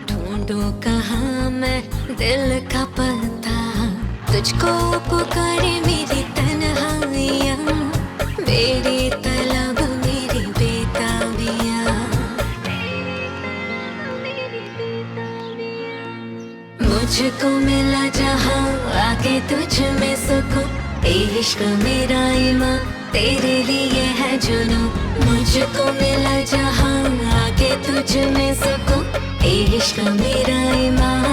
S15: ढूंढूं कहाँ मैं दिल का पता, तुझको पुकारे मेरी तन्हाइयाँ, मेरी तलब मेरी बेताबियाँ। मुझको मिला जहाँ आके तुझ में सुकून, इश्क मेरा ईमान तेरे लिए है जुनून। मुझको मिला जहाँ आके तुझ में सुकून, इश्क मेरा ईमान